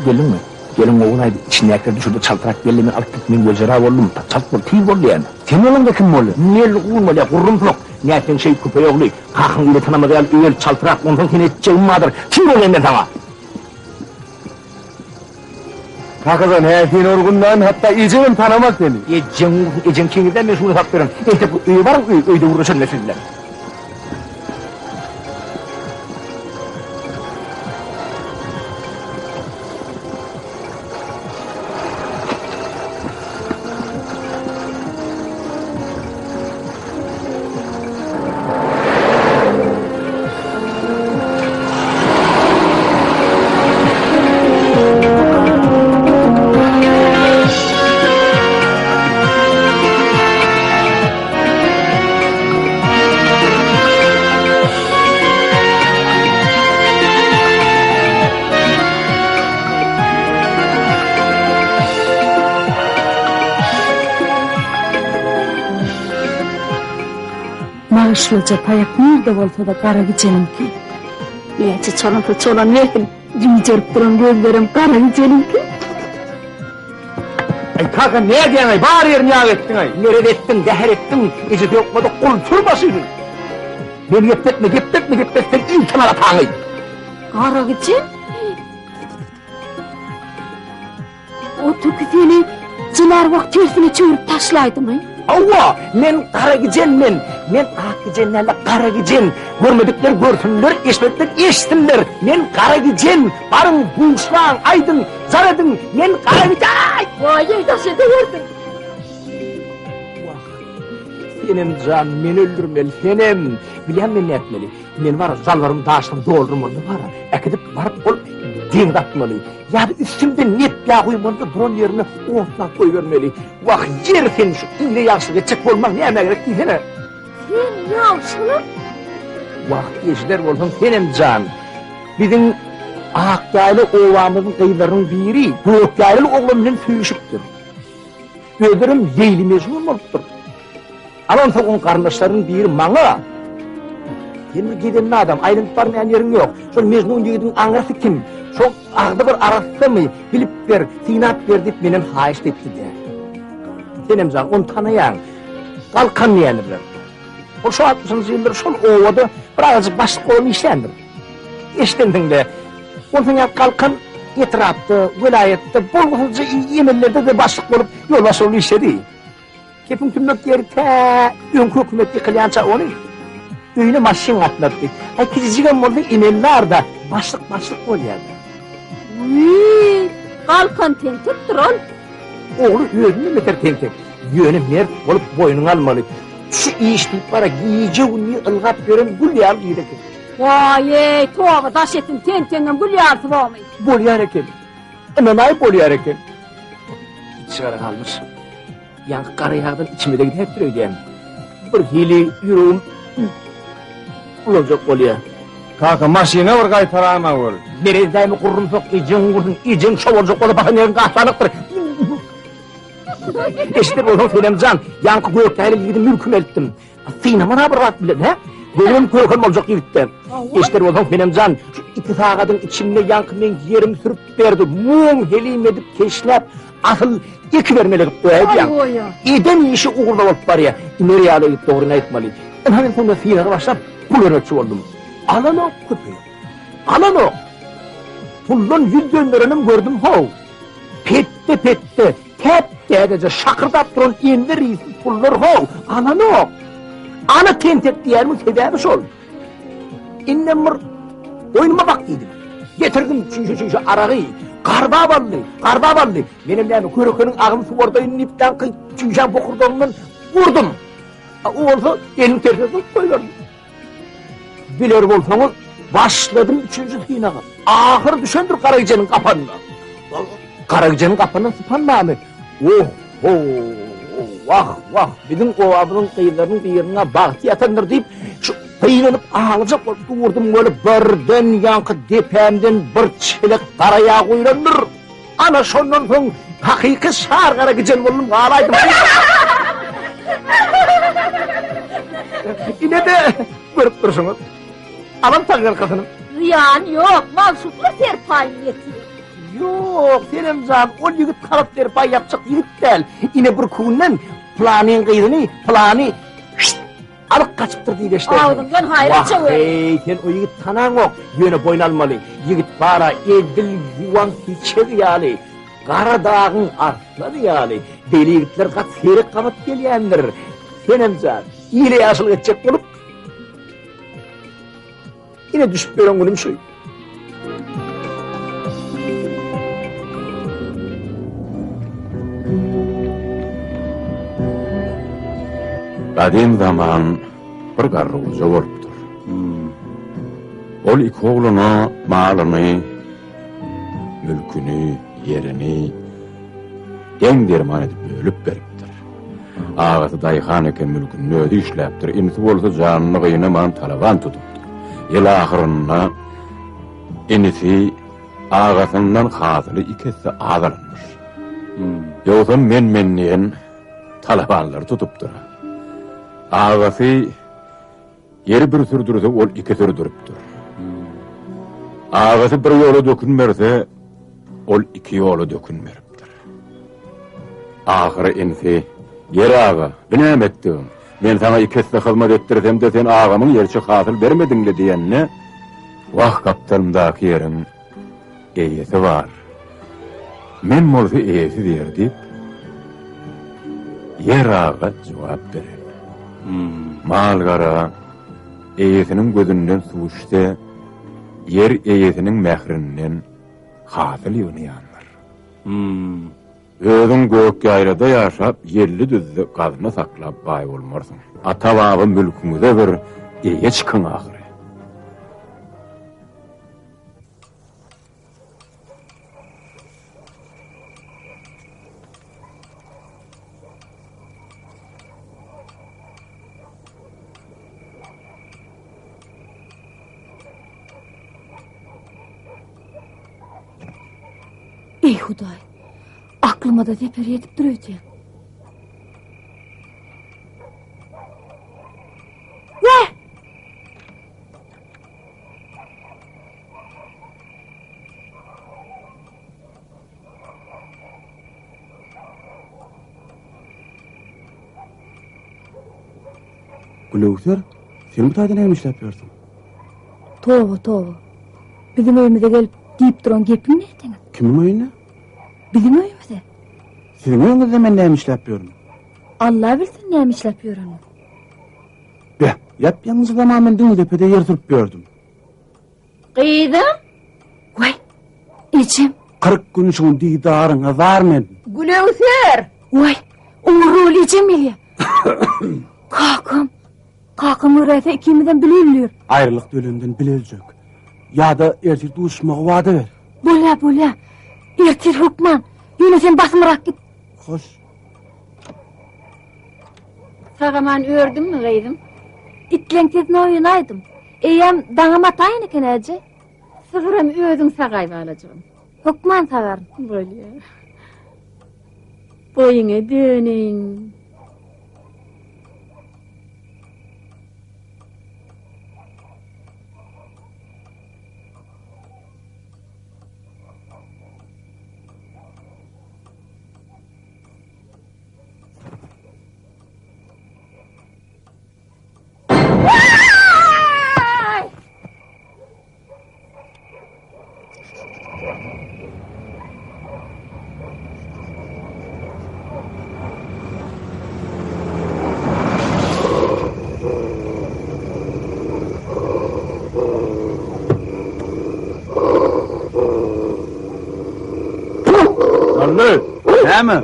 Geldin mi? Gelin oğul haydi. İçinde yaklar düşürdü çaltarak gelini alıp gitmeyin gözleri oğlum. Çaltma tiyip oldu yani. Sen oğlum da kim oldu? Niye olmalı ya? Kurrum flok. Niyetten şey küpe oğlu. Kalkın ile tanımadı ya. Üyel çaltarak ondan seni edeceğim madır. Tiyip olayım ben sana. Hakikaten heyetini orgundan hatta eceğim tanımak seni. Ecem kenginden ben şunu saptırın. İşte bu üye var mı? Öyde uğraşan nesiller. Başlıca payak nerede olsa da kara giceninki. Neyse çalıntı çolan verdim. Yücerip duran gözlerim kara giceninki. Ay kaka ne diyen ay? Bari yerini yağ ettin ay. Nerede ettin, deher ettin. Ece de yokmadı, kul turmasıydın. Beni gepetme, sen ilk kenara tanıyın. Kara gicen? O türkü seni cınar vakt tersine çığırıp taşlaydı mı? Avva, men kara gicenmen. Men ak gicenlerle kara gicen. Görmedikler görsünler, eşmedikler eşsinler. Men kara gicen. Barın buğuşlan, aydın, zaradın. Men kara gicen. Vay taş ederdin. Senem can, men öldürmeli, senem. Bilen men ne etmeli? Men var, zalvarım, daştım, doğrurum onu var. Ekidip varıp ol, den atmalı. Ya üstümde net yağ uymandı, duran yerine ortadan koyvermeli. Vah, yer sen şu iğne yaşlığa çık olmak ne emeğe gerek değil, sene? Sen yaşlı? Vah, eşler olsun, senem can. Bizim Akkaylı ovamızın kıyılarının biri, Gökkaylı oğlumla söyüşüptür. Ödürüm Leyli Mecnun oluptur. Alamsa onun kardeşlerin biri bana. Yeni giden adam, ayrılıp varmayan yerin yok. Şol Mecnun yiğidin anası kim? Şol ağda bir arası mı? Bilip ver, sinap ver deyip benim hayiş etti de. Senem can, onu tanıyan, kalkanmayanırlar. O şu 60. yıldır şol ovada birazcık başlık olun işlendir. İşlendin de, ondan kalkan etrafta, vilayette, bolğulca emellerde de başlık olup yolbaşı olu işledi. Kepin kümlük yeri önkü hükümet yıkılayanca onu öyle maşin atladı. Ay kizicigen oldu emeller de başlık oluyordu. Kalkan tentek duran. Oğlu yönünü meter tentek. Yönü mert olup boynunu almalı. Şu işlik para giyici uni ılgap gören gül yağlı yedek. Vay tuğaba taş ettin tentenden gül yartı olmayı. Bol yareken. Ananay bol yareken. Sigara kalmış. Yankı kara yağdan içime de gidip duruyor. Bir hili yüreğim olacak oluyor. Kaka maşine var kaytarağına var. Nerede kurrum sok, icin şov olacak oluyor. Bakın yerin kahtanıktır. İşte oğlum Senemcan, yankı Gökkaylı gidip mülküm ettim. Sinema ne bırak bile ne? Benim Gökkaylı olacak yürüttüm. İşte oğlum Senemcan, şu ittifakadın içinde yankı men yerim sürüp verdi. Mum helim edip keşlep, asıl iki vermelik koyacağım. İdem işi uğurda olup var ya, nereye alıp doğruna etmeli. Hemen sonra sinema başlayıp pul örnekçi oldum. Alan o köpeği, alan o. Pullun yüz döndürenim gördüm hov. Pette. Tep dedece şakırdap duran endi reisi pullar hov. Anan o. Ana tentet diyermin sebebi şol. İnnem bir oyunuma bak dedim. Getirdim şu arağı. Karba ballı. Benim yani körükünün ağım su orada inipten kıyıp çünkü bokurduğundan vurdum. O olsa elim tersine koyuverdim. Bilir olsanız başladım 3. sinağa. Ahır düşendir Karagıcan'ın kapanına. Karagıcan'ın kapanına sıpanma mı? Vah, bizim ovabının kıyılarının bir yerine bahtı yatandır deyip şu kıyılanıp ağlayacak vurdum böyle birden yankı depemden bir çelik karaya koyulandır. Ana şondan son hakiki şar Karagıcan oldum ağlaydım. Yine de görüp dursunuz. Alam takır kızının. Riyan yok, malsutla serpay yetiyor. Yok, Senemcan, o yigit kalıp serpay yapacak yigit değil. Yine bir kuğundan planın kıydını, planı alıp kaçıptır diye işte. Ağzından hayret çağırıyor. Sen o yigit tanan yok, yönü boynalmalı. Yigit para, edil, yuvan, hiçer yağlı. Kara dağın artları yağlı. Deli yigitler kat seyrek kapat geliyendir. Senemcan, iyile yaşıl edecek olup yine düşüp veren günüm şu. Kadim zaman bir garruca bolupdur. Ol iki oğlunu, malını, mülkünü, yerini en derman edip bölüp beripdir. Ağası dayıhan eken mülkünü ödü işleptir. İnisi bolsa canını kıyınaman talaban tutupdur. Yıl ahırına inisi ağasından hazırı ikisi ağırlanmış. Yoksa menniyen talabanları tutupdur. Ağası Yeri bir sürdürse ol iki sürdürüpdür. Ağası bir yolu dökünmerse ol iki yolu dökünmeripdir. Ahırı ensi, yer ağa, binem ettim. Men sana ikisine hizmet ettirsem de sen ağamın yerçi hasıl vermedin diyenine, vah kaptanımdaki yerin eyesi var. Men molsa eyesi der deyip, yer ağa cevap verir. Malgara, eyesinin gözünden suçsa, yer eyesinin mehrinden hasıl yığını yanlar. Özün gök yayrada yaşap, yerli düzde gazını saklap bay olmarsın. Ata-babı mülkümüze bir eye çıkın ahire. Ey Huday, aklıma da teper yetip duracağım. Ne? Gülüksür, sen bu tayda neymiş yapıyorsun? Tova. Bizim evimize gelip deyip duran gepin ne etiniz? Kimin oyunu? Bizim evimize. Sizin oyunuzda ben neymiş yapıyorum? Allah bilsin neymiş yapıyor onu. Be, yapyanızı tamamen dün tepede yer turup gördüm. Kıydım. Vay, içim. 40 gün için didarına varmen. Gülevser! Vay, uğurlu içim ya. Kakım öğrete ikimizden bilirliyor. Ayrılık dölünden bilecek. Ya da ertir duşmağı vadı ver. Bula. Ertir hukman. Yine sen basmarak git. Hoş. Sağaman ördün mü kıydım? İtlenketine oynaydım. Eyem danama tayin eken acı. Sıfırım ödün sağayva alacağım. Hukman sağarım. Böyle. Boyuna dönün. Sallı, ne mi?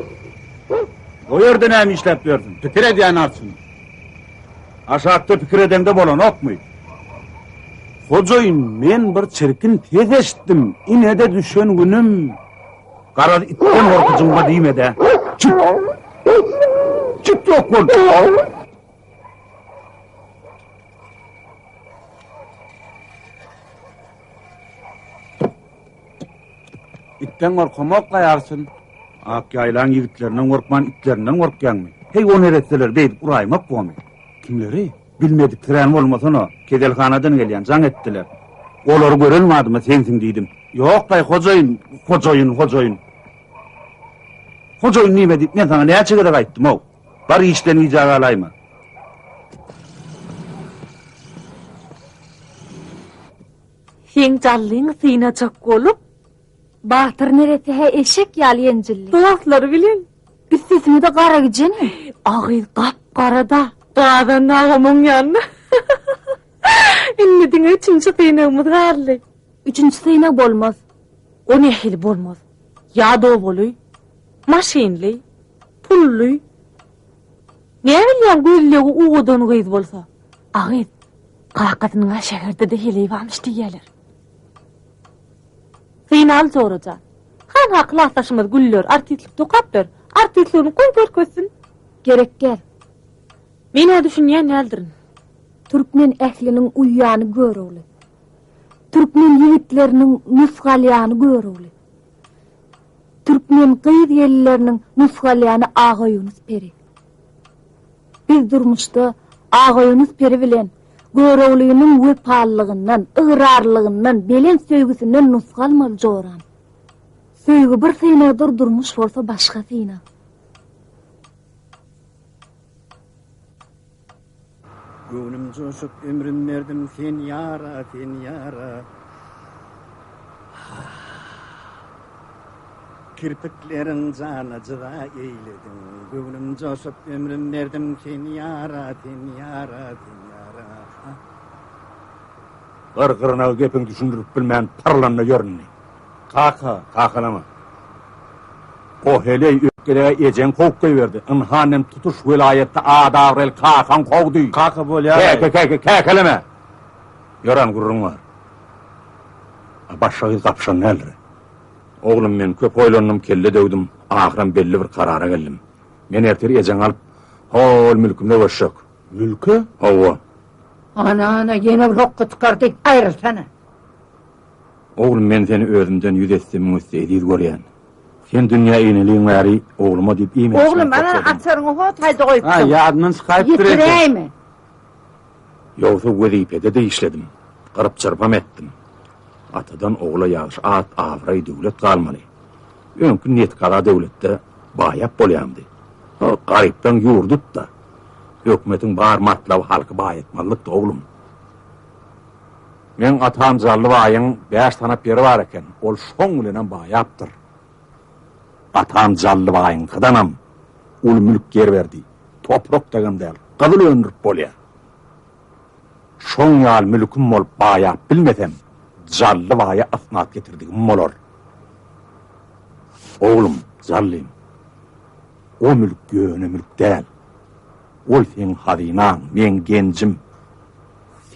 O yerde ne mi işlepiyorsun? Fikir ediyen arsın. Aşağıda fikir eden de bolan ok mu? Hocayın, men bir çirkin tez eşittim. İne de düşen günüm. Kara itten orkucumba deyime de. Çık yok ol. İtten korkamak kayarsın. Ak yaylan yigitlerinden korkman, itlerinden korkyan mı? Hey on eretseler deyip uraymak bu mu? Kimleri? Bilmedik tren olmasana. Kedelhanadan gelen zan ettiler. Olar görülmedi mi sensin deydim. Yok day hocayın. Hocayın nime deyip ben sana neye çıkıda kayttım o? Bari işten icağı alayma. Sen callığın sıyına çok olup, Batır neresi he eşek yalayan cilli. dolapları bilin. Biz sesimi de kara gideceğim. Ağız kap-karada, dağdan ağamın yanına. İnnedin üçüncü kıynağımız garlı. Üçüncü sayına olmaz. O ne hili olmaz. Ya dovuluy, maşinli, pulluy. Ne bilyen güllüğü uğudun kıyız bolsa. Ağız, kakasının şehirde de hili varmış diyeler. Kıynal zoraca. Han haklı asaşımız güllür, artistlik dokaptır. Artistliğini koy görkösün. Gerek gel. Mene düşünyen neldirin? Türkmen ehlinin uyyanı görüldü. Türkmen yiğitlerinin nusgalyanı görüldü. Türkmen kıyız yerlilerinin nusgalyanı Ağa Yunus Peri. Biz durmuştu Ağa Yunus Peri bilen Görewliginiň wepallygyndan, ıgrarlygyndan, belen söýgüsinden nusgalmaly joram. Söýgü bir syna durdurmuş bolsa başga syna. Gönlüm coşup ömrüm verdim sen yara, sen yara. Kirpiklerin canacıda eyledin. Gönlüm coşup ömrüm verdim sen yara, sen yara, sen yara. Gırgırına gepin düşündürüp bilmeyen parlanna görünni. Kakalama. O hele ökkele ecen kovkay verdi. Inhanem tutuş vilayette adavrel kakan kovdu. Kaka bol ya. Kekeleme. Yoran gurrun var. Başşağı kapşan nelri. Oğlum men köp oylannım kelle dövdüm. Ahıran belli bir karara geldim. Men erteri ecen alıp hol mülkümde başşak. Mülkü? Ova. Ana yine bir hokku tıkardık ayrılsana. Oğlum men seni özümden yüz etsem müstehdiz görýän. Sen dünya iňeliň bäri oğluma diýip iýme. Oğlum ana atsaryňy hot haýda goýup. Ha ýadymdan çykaýyp durýar. Ýetiräými? Ýogsa wezipede de işledim. Garap çarpam etdim. Atadan oğula ýagyş at awray döwlet galmaly. Öňkü net kara döwletde baýap bolýandy. O garypdan ýurdut da. Hökümetiň bar matlaby halky baýatmalyk oğlum. Men atam zally baýyň 5 tane peri bar eken. Ol şoň bilen baýapdyr. Atam zally baýyň kydanam. Ul mülk ger berdi. Toprak degem däl. Gadyl öndürip bolýar. Şoň ýal mülküm bolup baýap bilmesem, zally baýa asnat getirdigim bolar. Oğlum, zallym. O mülk göne mülk däl. Ol sen hazynaň, men genjim.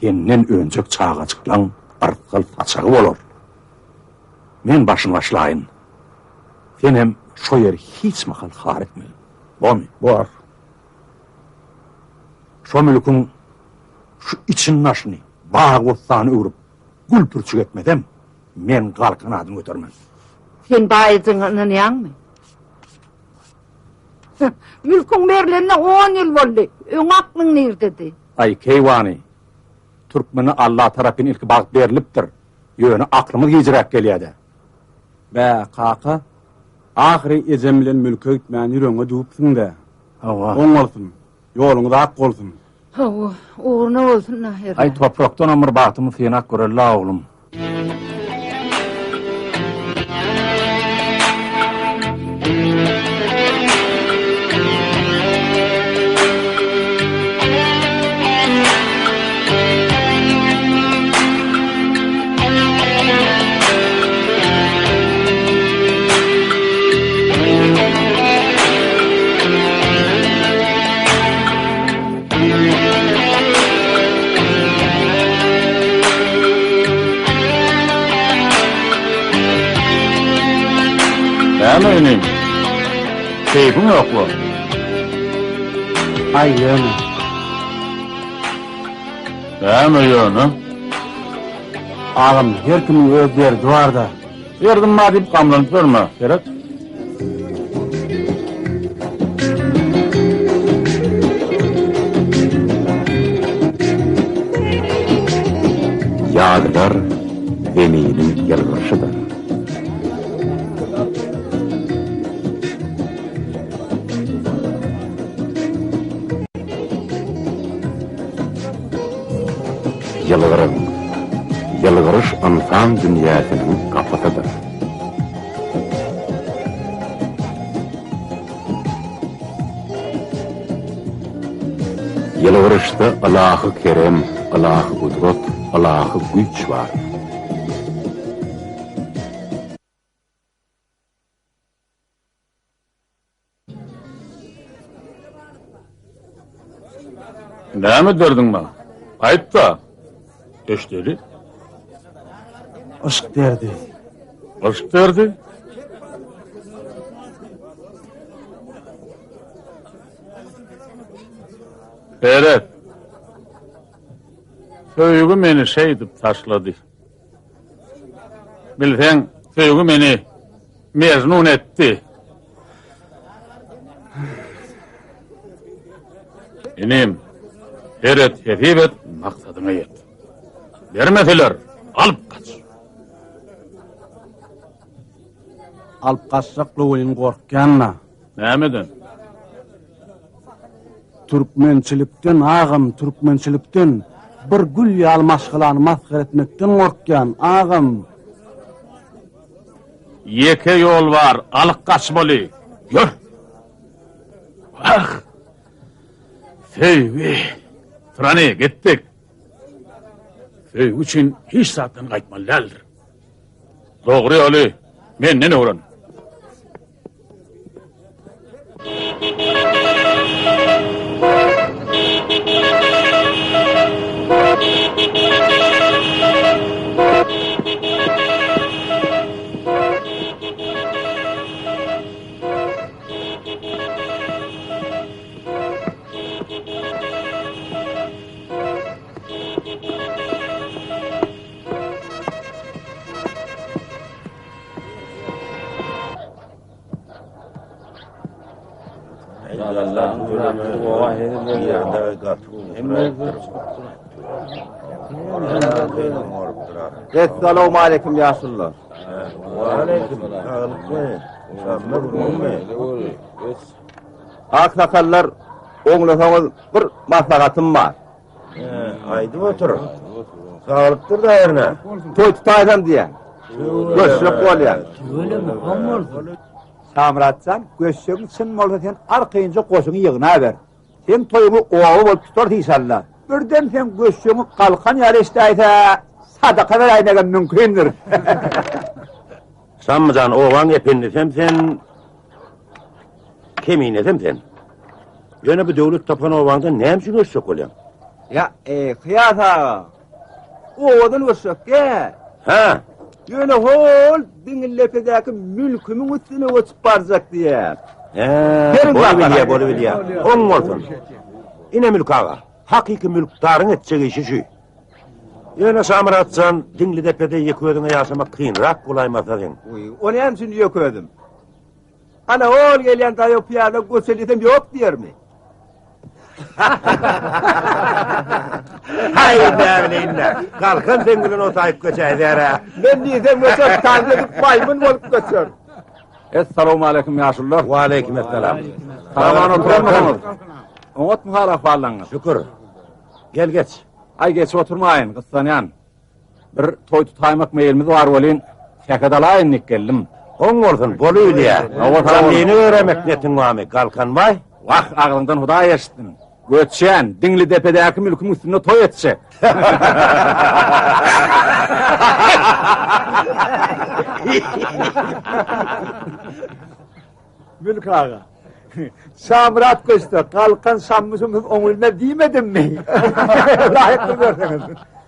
Senden önjek çağa çyklan arkyl saçagy bolar. Men başyny başlaýyn. Sen hem şo ýeri hiç mahal har etme. Bomy, bar. Şo mülküň şu için naşyny, bağa gossany öwrüp, gülpürçük etmedem, men galkyn adym götermem. Sen baýyjyňyň ýangmy? Mülküň berlenine 10 ýyl boldy. Öň aklyň nerdedi? Ay keýwany. Türkmeni Allah tarapyn ilk bagyt berilipdir. Ýöne aklymyz gejirek gelýärdi. Bä kaka, ahiri ecem bilen mülke gitmän ýüreňe dupsyň-da. Hawa. Oň bolsun, ýoluňyz ak bolsun. Hawa, uğruna bolsun ahir. Ay toprakdan ömür bagytymy senak görella oğlum. Benim. Keyfin yok mu? Ay ýöne. Benim ýöne. Ağam her kimin öz derdi bar da. Yerdim ma diýip gamlanyp durma. Gerek. Ýadylar zeminiň ýalgyşydyr. Yalgırış insan dünyasının kapıtıdır. Yalgırışta Allah'ı kerem, Allah'ı kudret, Allah'ı güç var. Ne mi derdin bana? Ayıp da. Eşleri? Aşk derdi. Aşk derdi? Beret. Söýgü meni şeýdip taşlady. Bilseň, söýgü meni mezmun etdi. Enim, Beret, hepibet, maksat. Adyňa ýet. Bermediler, alyp kaç. Alyp kaçsak Lowlin gorkýanna. Nämeden? Türkmençilikden ağam, Türkmençilikden bir gül ýalmaşgylan masgar etmekden gorkýan ağam. Yeke yol var, alyp kaçmaly. Gör. Ah! Feyvi. Trane gittik. Feyvi için hiç zaten qaytmalyaldyr. Dogry ýoly, menden öwren. Esselamu aleyküm yaşlılar. Aksakallar, oňlasaňyz bir maslahatym bar. Aýdyp otur. Sağlypdyr da erne. Toý tutaýdam diýen. Göçsek bolýar. Samratsan, göçsegin çyn bolsa sen arkaýynja goşuny ýygyna ber. Sen toýuny owagy bolup tutar diýsalla. Birden sen göçsegini kalkan ýaly iştäýse, sadaka beräýmegen mümkindir. Sammajan owaň ependisem sen keminesem sen. Ýöne bu döwlet tapan owaňda näme üçin göçsek bolýar? Ya, Kıyas ağa. Owadan göçsekge. Ha. Ýöne hol diňlepedäki mülkümiň üstüne göçüp barjak diýär. Bolu bilýär. Oň bolsun. Ine mülk ağa. Hakyky mülkdaryň etjek işi şu. Ýöne Samratsan diňledepede ýeködüňe ýaşamak kynrak bolaýmasa sen. Onu hem üçin ýöködüm. Ana ol gelýän daýy piýada göçelisem ýok diýermi? Hayda inne. Kalkın sen bilen otayıp göçäýär. Men diýsem göçer tanryp maýmun bolup göçer. Esselamu aleyküm yaşlılar. Wa aleyküm esselam. Salaman oturmaňyz. Oňat muhalaf ballaňyz. Şükür. Gel geç. Ay geç oturmaýyn, gyssanýan. Bir toý tutaýmak meýilimiz bar bolýan. Şäkedalaýyn geldim. Oň bolsun, bolýar. Awatany öwremek netin wamy, kalkanmay. Wah, agyňdan Hudaý eşitdim. Göçen, Diňledepedäki mülküň üstüne toý etse. Mülk ağa. Samrat göçtü, kalkan sammysymyz oňulna diýmedimmi? Laýyk görseňiz.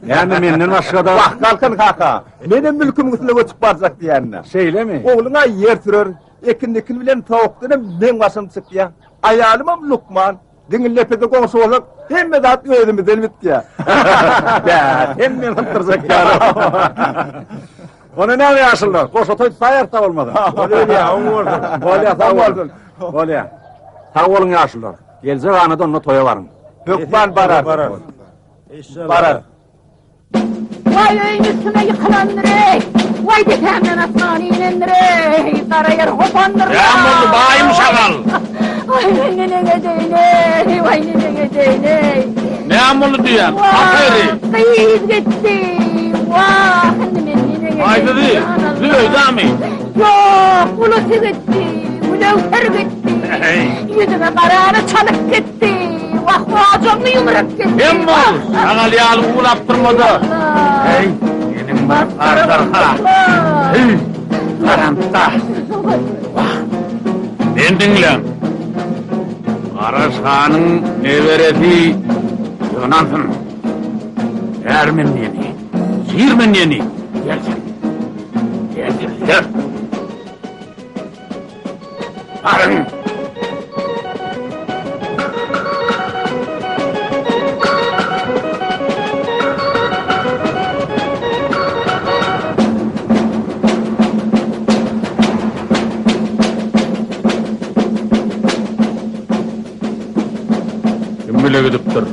Yani menden başgada... Wah, kalkan kaka. Menem mülkümiň üstüne göçüp barjak diýänler. Şeýlemi? Oğluňa ýer türer, ekinlikin bilen tawukdyny men başym çykdy. Ayalymam Lukman. Diňlepede goňşy bolup, hemme zat özümi delmitdi. Ya, hemme ýyldyrjak ýa. Onu näme ýaşyldy? Goşa toý taýar ta bolmady. Bolýa, bolýa, ta boldun. Bolýa. Ta boluň ýaşyldy. Geljek anada onda toýa baryn. Lukman barar. Barar. Vay öýüňüzüne ýykylandyr. Vay detämden asmany inendir. Taraýar hopandyr. Ya boldy baýym şagal. Vay nenege deýne, vay nenege deýne. Näme boldy diýen? Afery. Kıyız gitti. Vah, nenege. Aýdydy. Lüýdämi? Yok, buluty gitti. Bulawser gitti. Ýüzüme garany çalyp gitti. Vah, ajamly ýumrak gitti. Hem bol. Şagal ýaly ulap durmady. Hey, ýenim bar ardarha. Hey, garanta. Vah. Men diňlen. Araşanyň neberesi ýygnansyn. Ermen ýeni. Sirmen ýeni. Gelsin. Gelsin. Gel. Arın. Kim bile gidipdir?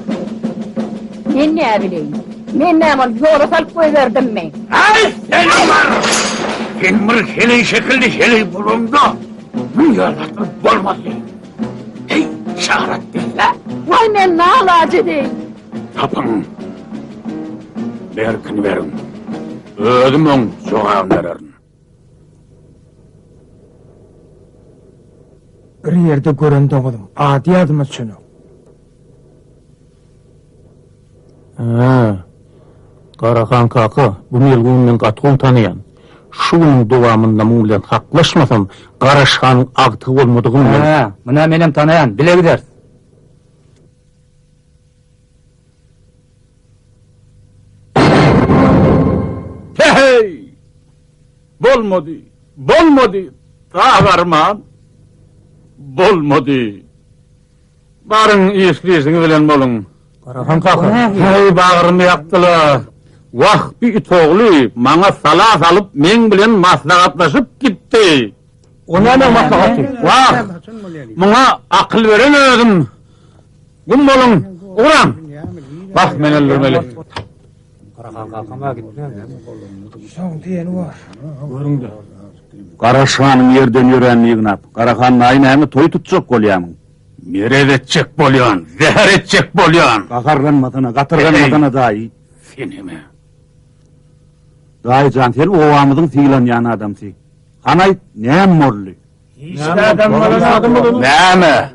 Men näme bileýin? Men näme yola salıp koyverdim mi? Ay sen Ömer! Sen bir hele şekilde hele bulundu. Bu yolda olmaz. Hey Şahrettin'le. Vay men nalace değil. Tapın. Berkini verin. Ödüm on soğan verin. Bir yerde görende oğlum. Adi adıma şunu. Karakan kaka, bu melgunun katğun tanıyan. Şunun duvamında mun bilen haklaşmasam, Karaşhan'ın agtı olmadığını men. Mına menem tanıyan, bile gider. Hey! Bolmadı. Ağarman. Bolmadı. Barın iyisini bilen bolun. Karakan kaka. Hey bağırını yaktılar. Vah bir itoğlu bana salah alıp men bilen maslahatlaşıp gitti. O ne maslahatı? Vah! Bana akıl veren özüm. Gün bolun. Uğram. Bak men öldürmeli. Karakan kakama gitmiyor. Son diyeni var. Göründü. Karaşhan'ın yerden yürenliğinap. Karakan'ın aynı hem toy tutacak kolyamın. Mered etcek bolyon, zehir etcek bolyon. Kakarlanmadana, katırganmadana dahi. Seni mi? Dahi can sen ovamızın fiilan yana adamsı. Anay neyem morlu? Näme?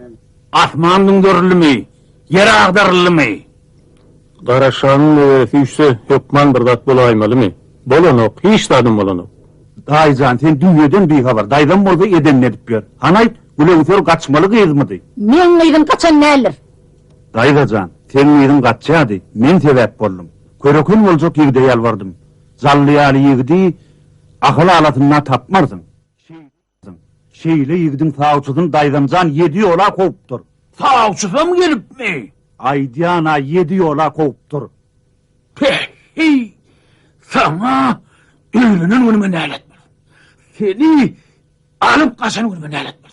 Asmandın görülü mü? Yere ağdarılı mı? Karaşhan'ın öğretisi hükman bir dat bolaymalı mı? Bolonu, hiç dadım bolonu. Dahi can sen dünyadan bir haber. Daydan bolda eden ne dip yer. Anay uleğüter kaçmalı kıyızmadı. Men gıydın kaçan näler? Dahi da can, sen yerin kaçayadı. Men sebep boldum. Körökün olacak yigde yalvardım. Zallıyalı yigdi, akıl alatından tapmarsın. Şeyle yigdin sağuçudun daydan 7 yola kovuptur. Sağuçuza mı gelip mi? Aydiyana 7 yola kovuptur. Hey! Sana ölünün önüme nâletmez. Seni alıp kaçanın önüme nâletmez.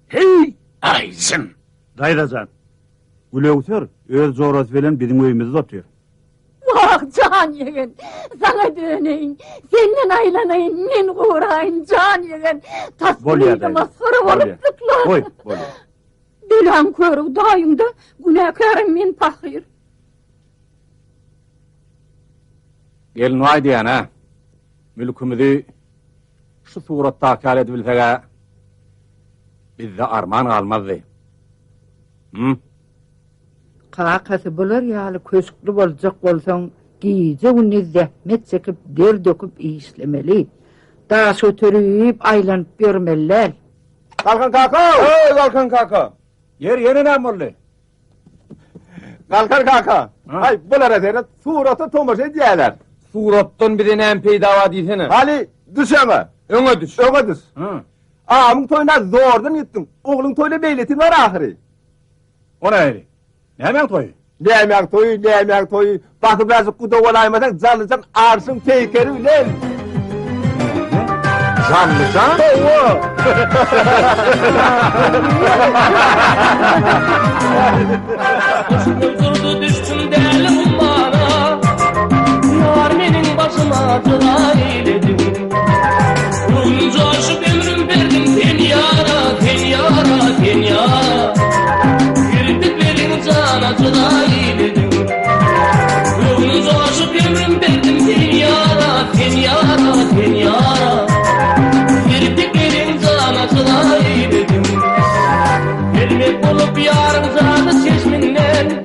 Hey! Ayzın! Daydacan, Gülevser öz zoros veren bizim öyümüzde otuyor. Vah can yegen, sana döneyim, senden aylanayım, men uğrayın can yegen. Tasmıydı maskarı olup Boy, boy. Dilan körü dayımda, günahkarım men pahir. Gelin vay diyen ha. Mülkümüzü şu suratta akal edebilsege bizde arman kalmazdı. Kakası bular yalı köşklü bolacak bolsan, giyce günü zahmet çekip der döküp işlemeli. Daş ötürüyüp aylanıp görmeliler. Kalkan kaka! Hey kalkan kaka! Yeri ne morlu? Kalkan kaka! Hay bulara seni suratı tomaş ediyorlar. Surattan bir de ne peyda diysene. Ali düşeme. Öne düş. Öne düş. Ağamın toyuna zordan gittim. Oğlun toyuna beyletin var ahiri. O ne eri? Ne hemen toyu? Ne emek toyu. Bakıp yazıp kuda olaymadan canlıcan arsın peykeri ulen. Canlıcan? Oo! Durdu düştüm delim bana, yar benim başıma cıra eyledim. Bunca aşık ömrüm verdim ten yara, ten yara, ten yara. Kirpiklerin cana cıra eyledim. Bunca aşık ömrüm verdim ten yara, ten yara, ten yara. Kirpiklerin cana cıra eyledim. Gelmek olup yarın zadı çeşminden,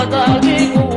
Dağdaki